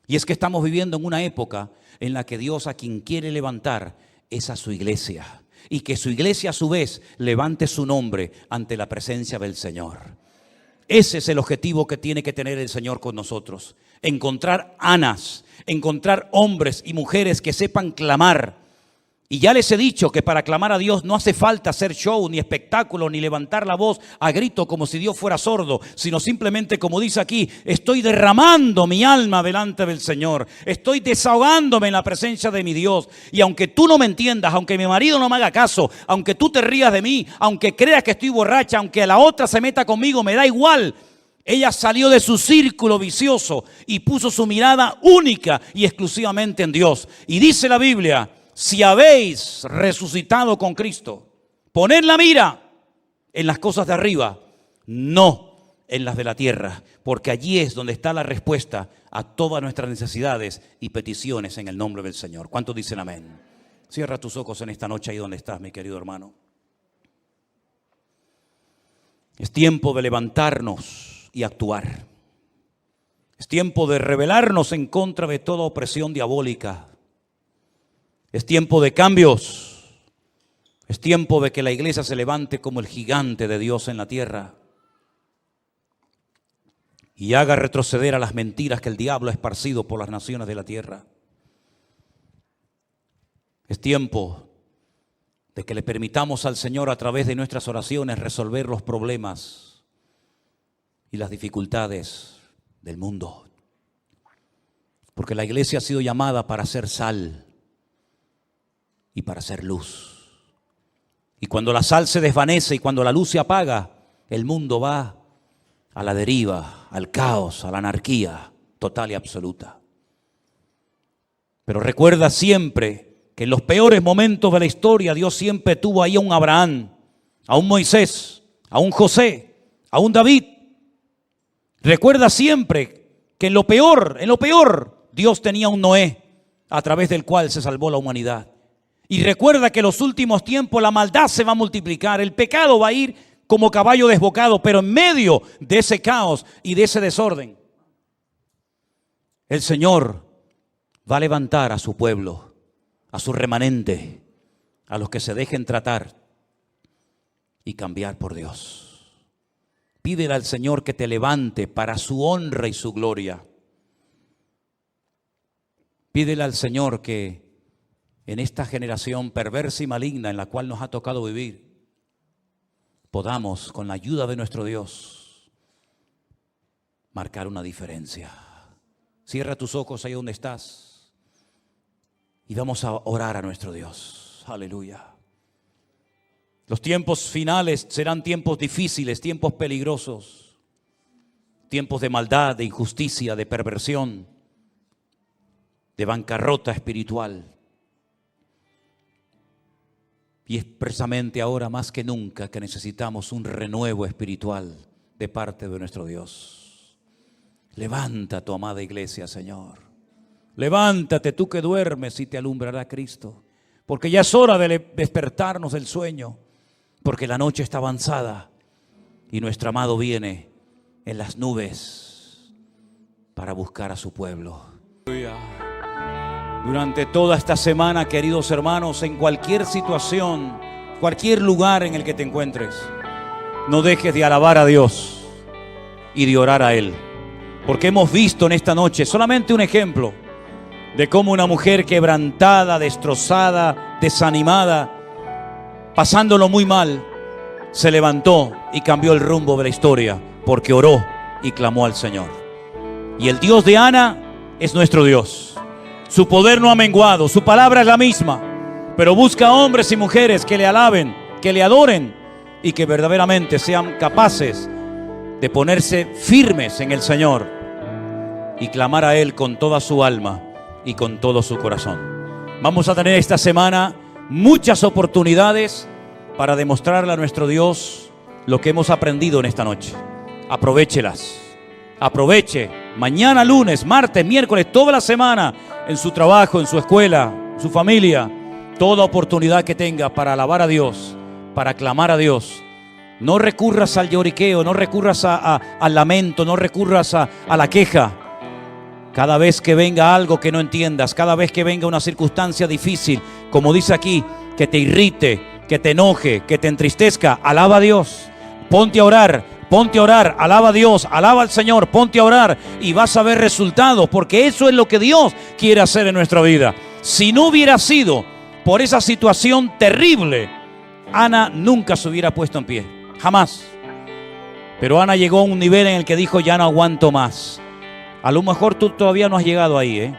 Y es que estamos viviendo en una época en la que Dios a quien quiere levantar es a su iglesia. Y que su iglesia a su vez levante su nombre ante la presencia del Señor. Ese es el objetivo que tiene que tener el Señor con nosotros. Encontrar Anas, encontrar hombres y mujeres que sepan clamar. Y ya les he dicho que para clamar a Dios no hace falta hacer show, ni espectáculo, ni levantar la voz a grito como si Dios fuera sordo, sino simplemente, como dice aquí, estoy derramando mi alma delante del Señor. Estoy desahogándome en la presencia de mi Dios. Y aunque tú no me entiendas, aunque mi marido no me haga caso, aunque tú te rías de mí, aunque creas que estoy borracha, aunque la otra se meta conmigo, me da igual. Ella salió de su círculo vicioso y puso su mirada única y exclusivamente en Dios. Y dice la Biblia: si habéis resucitado con Cristo, poned la mira en las cosas de arriba, no en las de la tierra, porque allí es donde está la respuesta a todas nuestras necesidades y peticiones en el nombre del Señor. ¿Cuántos dicen amén? Cierra tus ojos en esta noche ahí donde estás, mi querido hermano. Es tiempo de levantarnos y actuar. Es tiempo de rebelarnos en contra de toda opresión diabólica. Es tiempo de cambios. Es tiempo de que la iglesia se levante como el gigante de Dios en la tierra y haga retroceder a las mentiras que el diablo ha esparcido por las naciones de la tierra. Es tiempo de que le permitamos al Señor a través de nuestras oraciones resolver los problemas y las dificultades del mundo. Porque la iglesia ha sido llamada para ser sal y para ser luz. Y cuando la sal se desvanece y cuando la luz se apaga, el mundo va a la deriva, al caos, a la anarquía total y absoluta. Pero recuerda siempre que en los peores momentos de la historia Dios siempre tuvo ahí a un Abraham, a un Moisés, a un José, a un David. Recuerda siempre que en lo peor, Dios tenía un Noé a través del cual se salvó la humanidad. Y recuerda que en los últimos tiempos la maldad se va a multiplicar, el pecado va a ir como caballo desbocado, pero en medio de ese caos y de ese desorden, el Señor va a levantar a su pueblo, a su remanente, a los que se dejen tratar y cambiar por Dios. Pídele al Señor que te levante para su honra y su gloria. Pídele al Señor que en esta generación perversa y maligna en la cual nos ha tocado vivir, podamos, con la ayuda de nuestro Dios, marcar una diferencia. Cierra tus ojos ahí donde estás y vamos a orar a nuestro Dios. Aleluya. Los tiempos finales serán tiempos difíciles, tiempos peligrosos, tiempos de maldad, de injusticia, de perversión, de bancarrota espiritual. Y es precisamente ahora más que nunca que necesitamos un renuevo espiritual de parte de nuestro Dios. Levanta tu amada iglesia, Señor. Levántate tú que duermes y te alumbrará Cristo. Porque ya es hora de despertarnos del sueño. Porque la noche está avanzada y nuestro amado viene en las nubes para buscar a su pueblo. Durante toda esta semana, queridos hermanos, en cualquier situación, cualquier lugar en el que te encuentres, no dejes de alabar a Dios y de orar a Él. Porque hemos visto en esta noche solamente un ejemplo de cómo una mujer quebrantada, destrozada, desanimada, pasándolo muy mal, se levantó y cambió el rumbo de la historia porque oró y clamó al Señor. Y el Dios de Ana es nuestro Dios. Su poder no ha menguado, su palabra es la misma, pero busca hombres y mujeres que le alaben, que le adoren y que verdaderamente sean capaces de ponerse firmes en el Señor y clamar a Él con toda su alma y con todo su corazón. Vamos a tener esta semana muchas oportunidades para demostrarle a nuestro Dios lo que hemos aprendido en esta noche. Aprovéchelas. Aproveche mañana, lunes, martes, miércoles, toda la semana, en su trabajo, en su escuela, en su familia, toda oportunidad que tenga para alabar a Dios, para clamar a Dios. No recurras al lloriqueo, no recurras al lamento, no recurras a la queja. Cada vez que venga algo que no entiendas, cada vez que venga una circunstancia difícil, como dice aquí, que te irrite, que te enoje, que te entristezca, alaba a Dios. Ponte a orar, alaba a Dios, alaba al Señor, ponte a orar y vas a ver resultados, porque eso es lo que Dios quiere hacer en nuestra vida. Si no hubiera sido por esa situación terrible, Ana nunca se hubiera puesto en pie, jamás. Pero Ana llegó a un nivel en el que dijo, ya no aguanto más. A lo mejor tú todavía no has llegado ahí,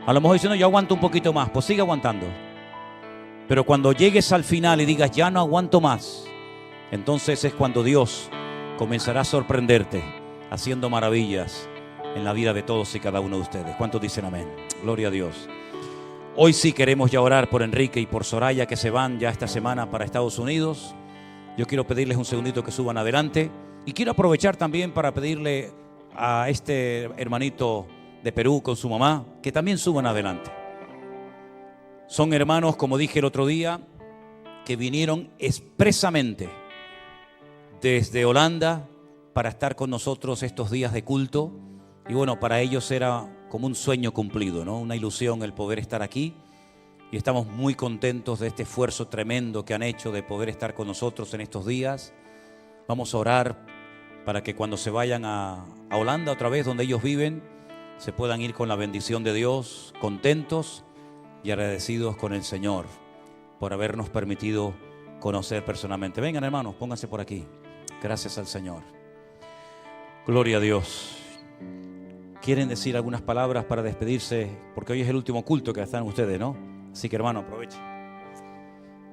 A lo mejor diciendo, yo aguanto un poquito más, pues sigue aguantando. Pero cuando llegues al final y digas, ya no aguanto más, entonces es cuando Dios comenzará a sorprenderte, haciendo maravillas en la vida de todos y cada uno de ustedes. ¿Cuántos dicen amén? Gloria a Dios. Hoy sí queremos ya orar por Enrique y por Soraya, que se van ya esta semana para Estados Unidos. Yo quiero pedirles un segundito que suban adelante. Y quiero aprovechar también para pedirle a este hermanito de Perú con su mamá, que también suban adelante. Son hermanos, como dije el otro día, que vinieron expresamente desde Holanda para estar con nosotros estos días de culto. Y bueno, para ellos era como un sueño cumplido, ¿no? Una ilusión el poder estar aquí. Y estamos muy contentos de este esfuerzo tremendo que han hecho de poder estar con nosotros en estos días. Vamos a orar para que cuando se vayan a Holanda otra vez, donde ellos viven, se puedan ir con la bendición de Dios, contentos y agradecidos con el Señor por habernos permitido conocer personalmente. Vengan, hermanos, pónganse por aquí. Gracias al Señor. Gloria a Dios. ¿Quieren decir algunas palabras para despedirse? Porque hoy es el último culto que están ustedes, ¿no? Así que, hermano, aprovechen.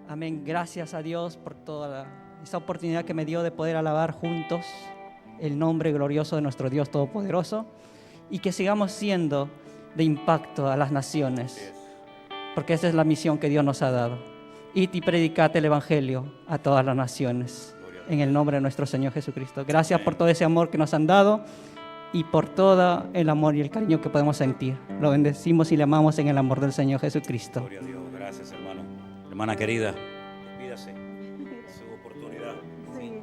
Amén. Gracias a Dios por toda esta oportunidad que me dio de poder alabar juntos el nombre glorioso de nuestro Dios Todopoderoso, y que sigamos siendo de impacto a las naciones, porque esa es la misión que Dios nos ha dado. Id y predicad el Evangelio a todas las naciones, en el nombre de nuestro Señor Jesucristo. Gracias por todo ese amor que nos han dado y por todo el amor y el cariño que podemos sentir. Lo bendecimos y le amamos en el amor del Señor Jesucristo. Gloria a Dios. Gracias, hermano. Hermana querida, despídase. Su oportunidad. Sí.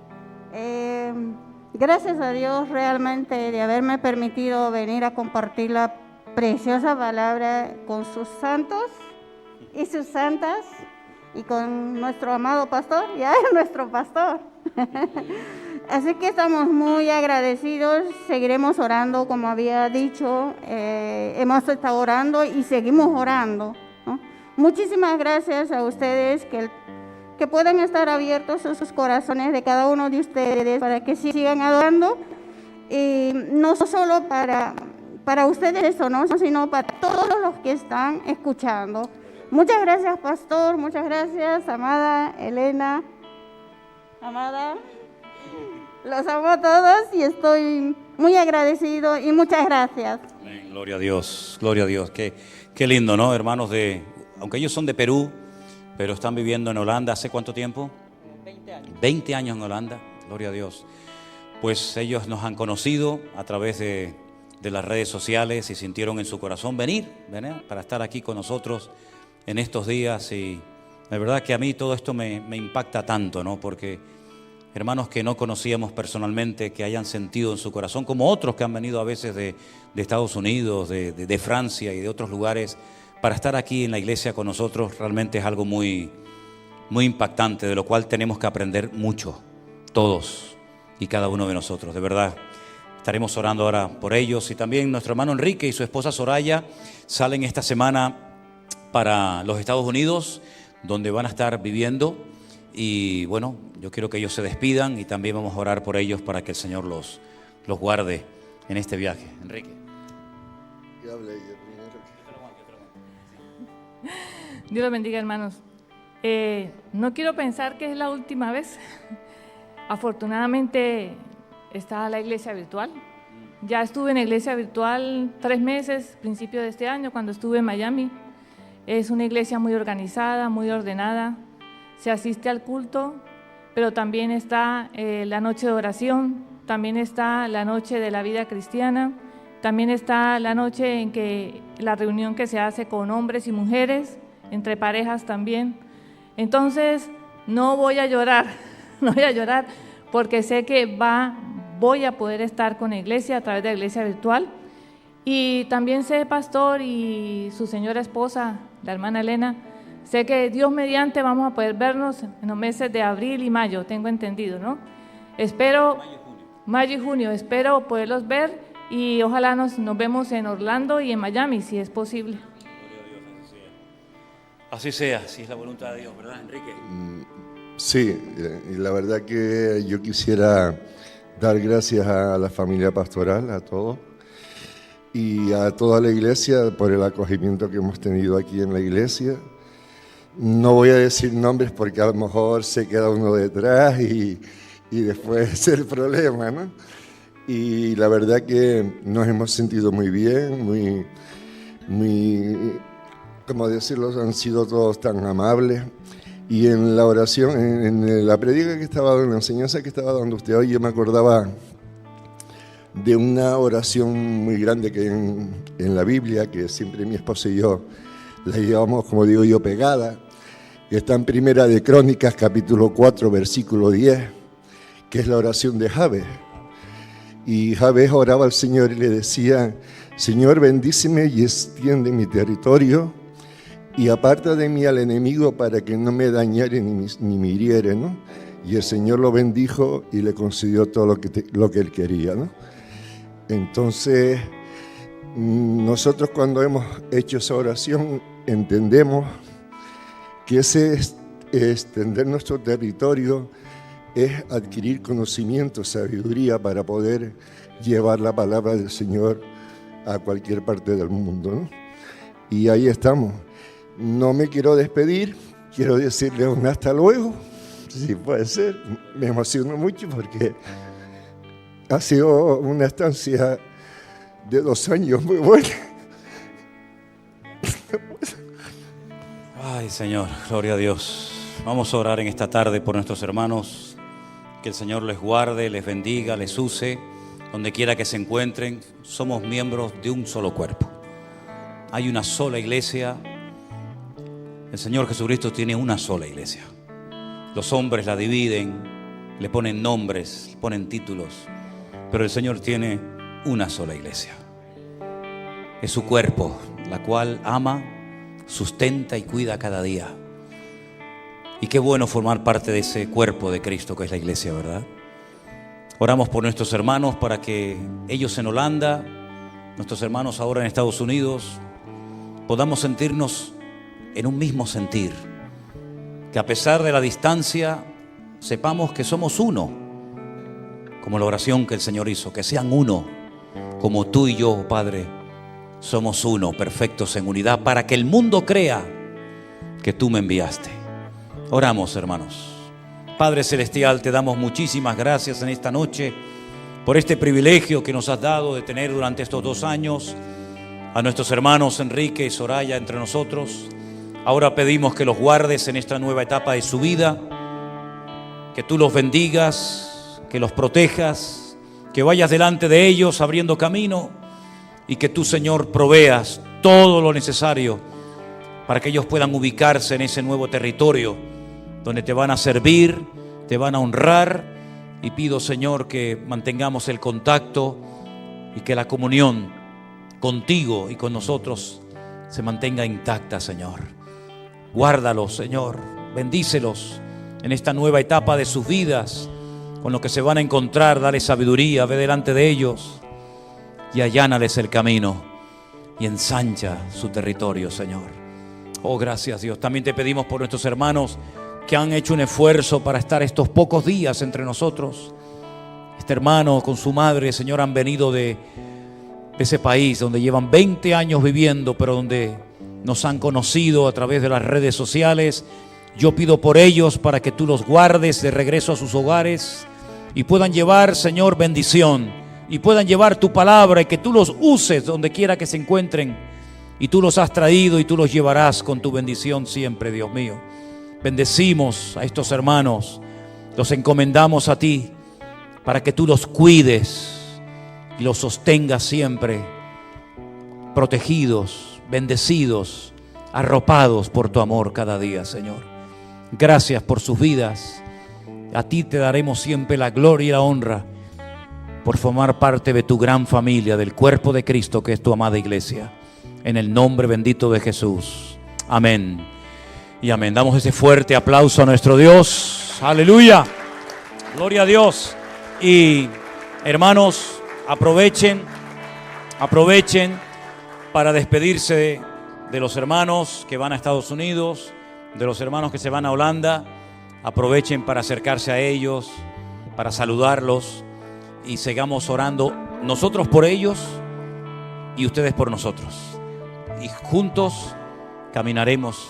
Gracias a Dios realmente de haberme permitido venir a compartir la preciosa palabra con sus santos y sus santas y con nuestro amado pastor, ya es nuestro pastor. Así que estamos muy agradecidos, seguiremos orando como había dicho, hemos estado orando y seguimos orando, ¿no? Muchísimas gracias a ustedes que pueden estar abiertos sus corazones de cada uno de ustedes para que sigan adorando, y no solo para ustedes, ¿no? Sino para todos los que están escuchando. Muchas gracias, pastor, muchas gracias, amada Elena, amada, los amo a todos y estoy muy agradecido y muchas gracias. Amén. Gloria a Dios, gloria a Dios. Qué lindo, ¿no? Hermanos aunque ellos son de Perú, pero están viviendo en Holanda. ¿Hace cuánto tiempo? 20 años. 20 años en Holanda, gloria a Dios. Pues ellos nos han conocido a través de las redes sociales y sintieron en su corazón venir para estar aquí con nosotros en estos días. Y la verdad que a mí todo esto me impacta tanto, ¿no? Porque hermanos que no conocíamos personalmente, que hayan sentido en su corazón, como otros que han venido a veces de Estados Unidos, de Francia y de otros lugares, para estar aquí en la iglesia con nosotros, realmente es algo muy, muy impactante, de lo cual tenemos que aprender mucho, todos y cada uno de nosotros, de verdad. Estaremos orando ahora por ellos, y también nuestro hermano Enrique y su esposa Soraya salen esta semana para los Estados Unidos, donde van a estar viviendo. Y bueno, yo quiero que ellos se despidan y también vamos a orar por ellos para que el Señor los guarde en este viaje. Enrique. Dios los bendiga, hermanos. No quiero pensar que es la última vez. Afortunadamente está la iglesia virtual. Ya estuve en la iglesia virtual 3 meses, principio de este año, cuando estuve en Miami. Es una iglesia muy organizada, muy ordenada. Se asiste al culto, pero también está la noche de oración, también está la noche de la vida cristiana, también está la noche en que la reunión que se hace con hombres y mujeres, entre parejas también. Entonces, no voy a llorar, no voy a llorar, porque sé que voy a poder estar con la iglesia a través de la iglesia virtual. Y también sé, pastor, y su señora esposa, la hermana Elena, sé que Dios mediante vamos a poder vernos en los meses de abril y mayo, tengo entendido, ¿no? Espero, mayo y junio, espero poderlos ver y ojalá nos vemos en Orlando y en Miami, si es posible. Así sea, si es la voluntad de Dios, ¿verdad, Enrique? Sí, y la verdad que yo quisiera dar gracias a la familia pastoral, a todos, y a toda la iglesia por el acogimiento que hemos tenido aquí en la iglesia. No voy a decir nombres porque a lo mejor se queda uno detrás y después es el problema, ¿no? Y la verdad que nos hemos sentido muy bien, muy, ¿cómo decirlo? Han sido todos tan amables. Y en la oración, en la predica que estaba dando, en la enseñanza que estaba dando usted hoy, yo me acordaba de una oración muy grande que en la Biblia, que siempre mi esposa y yo la llevamos, como digo yo, pegada, que está en Primera de Crónicas, capítulo 4, versículo 10, que es la oración de Jabez. Y Jabez oraba al Señor y le decía: Señor, bendíceme y extiende mi territorio y aparta de mí al enemigo para que no me dañare ni me hiriere, ¿no? Y el Señor lo bendijo y le concedió todo lo que él quería, ¿no? Entonces, nosotros cuando hemos hecho esa oración entendemos que ese extender nuestro territorio es adquirir conocimiento, sabiduría para poder llevar la palabra del Señor a cualquier parte del mundo, ¿no? Y ahí estamos. No me quiero despedir, quiero decirle un hasta luego, si puede ser. Me emociono mucho porque ha sido una estancia de 2 años muy buena. Ay, Señor, gloria a Dios. Vamos a orar en esta tarde por nuestros hermanos. Que el Señor les guarde, les bendiga, les use, donde quiera que se encuentren. Somos miembros de un solo cuerpo. Hay una sola iglesia. El Señor Jesucristo tiene una sola iglesia. Los hombres la dividen, le ponen nombres, le ponen títulos, pero el Señor tiene una sola iglesia. Es su cuerpo, la cual ama, sustenta y cuida cada día. Y qué bueno formar parte de ese cuerpo de Cristo que es la iglesia, ¿verdad? Oramos por nuestros hermanos para que ellos en Holanda, nuestros hermanos ahora en Estados Unidos, podamos sentirnos en un mismo sentir. Que a pesar de la distancia, sepamos que somos uno. Como la oración que el Señor hizo, que sean uno, como tú y yo, Padre, somos uno, perfectos en unidad, para que el mundo crea que tú me enviaste. Oramos, hermanos. Padre Celestial, te damos muchísimas gracias en esta noche por este privilegio que nos has dado de tener durante estos 2 años a nuestros hermanos Enrique y Soraya entre nosotros. Ahora pedimos que los guardes en esta nueva etapa de su vida, que tú los bendigas, que los protejas, que vayas delante de ellos abriendo camino y que tú, Señor, proveas todo lo necesario para que ellos puedan ubicarse en ese nuevo territorio donde te van a servir, te van a honrar. Y pido, Señor, que mantengamos el contacto y que la comunión contigo y con nosotros se mantenga intacta, Señor. Guárdalos, Señor, bendícelos en esta nueva etapa de sus vidas, con lo que se van a encontrar. Dale sabiduría, ve delante de ellos y allánales el camino y ensancha su territorio, Señor. Oh, gracias, Dios. También te pedimos por nuestros hermanos que han hecho un esfuerzo para estar estos pocos días entre nosotros. Este hermano con su madre, Señor, han venido de ese país donde llevan 20 años viviendo, pero donde nos han conocido a través de las redes sociales. Yo pido por ellos para que tú los guardes de regreso a sus hogares y puedan llevar, Señor, bendición, y puedan llevar tu palabra, y que tú los uses donde quiera que se encuentren. Y tú los has traído y tú los llevarás con tu bendición siempre, Dios mío. Bendecimos a estos hermanos, los encomendamos a ti para que tú los cuides y los sostengas siempre, protegidos, bendecidos, arropados por tu amor cada día, Señor. Gracias por sus vidas. A ti te daremos siempre la gloria y la honra por formar parte de tu gran familia, del cuerpo de Cristo que es tu amada iglesia. En el nombre bendito de Jesús. Amén y amén. Damos ese fuerte aplauso a nuestro Dios. Aleluya. Gloria a Dios. Y hermanos, aprovechen para despedirse de los hermanos que van a Estados Unidos, de los hermanos que se van a Holanda. Aprovechen para acercarse a ellos, para saludarlos, y sigamos orando nosotros por ellos y ustedes por nosotros. Y juntos caminaremos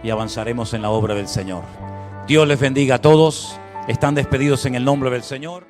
y avanzaremos en la obra del Señor. Dios les bendiga a todos. Están despedidos en el nombre del Señor.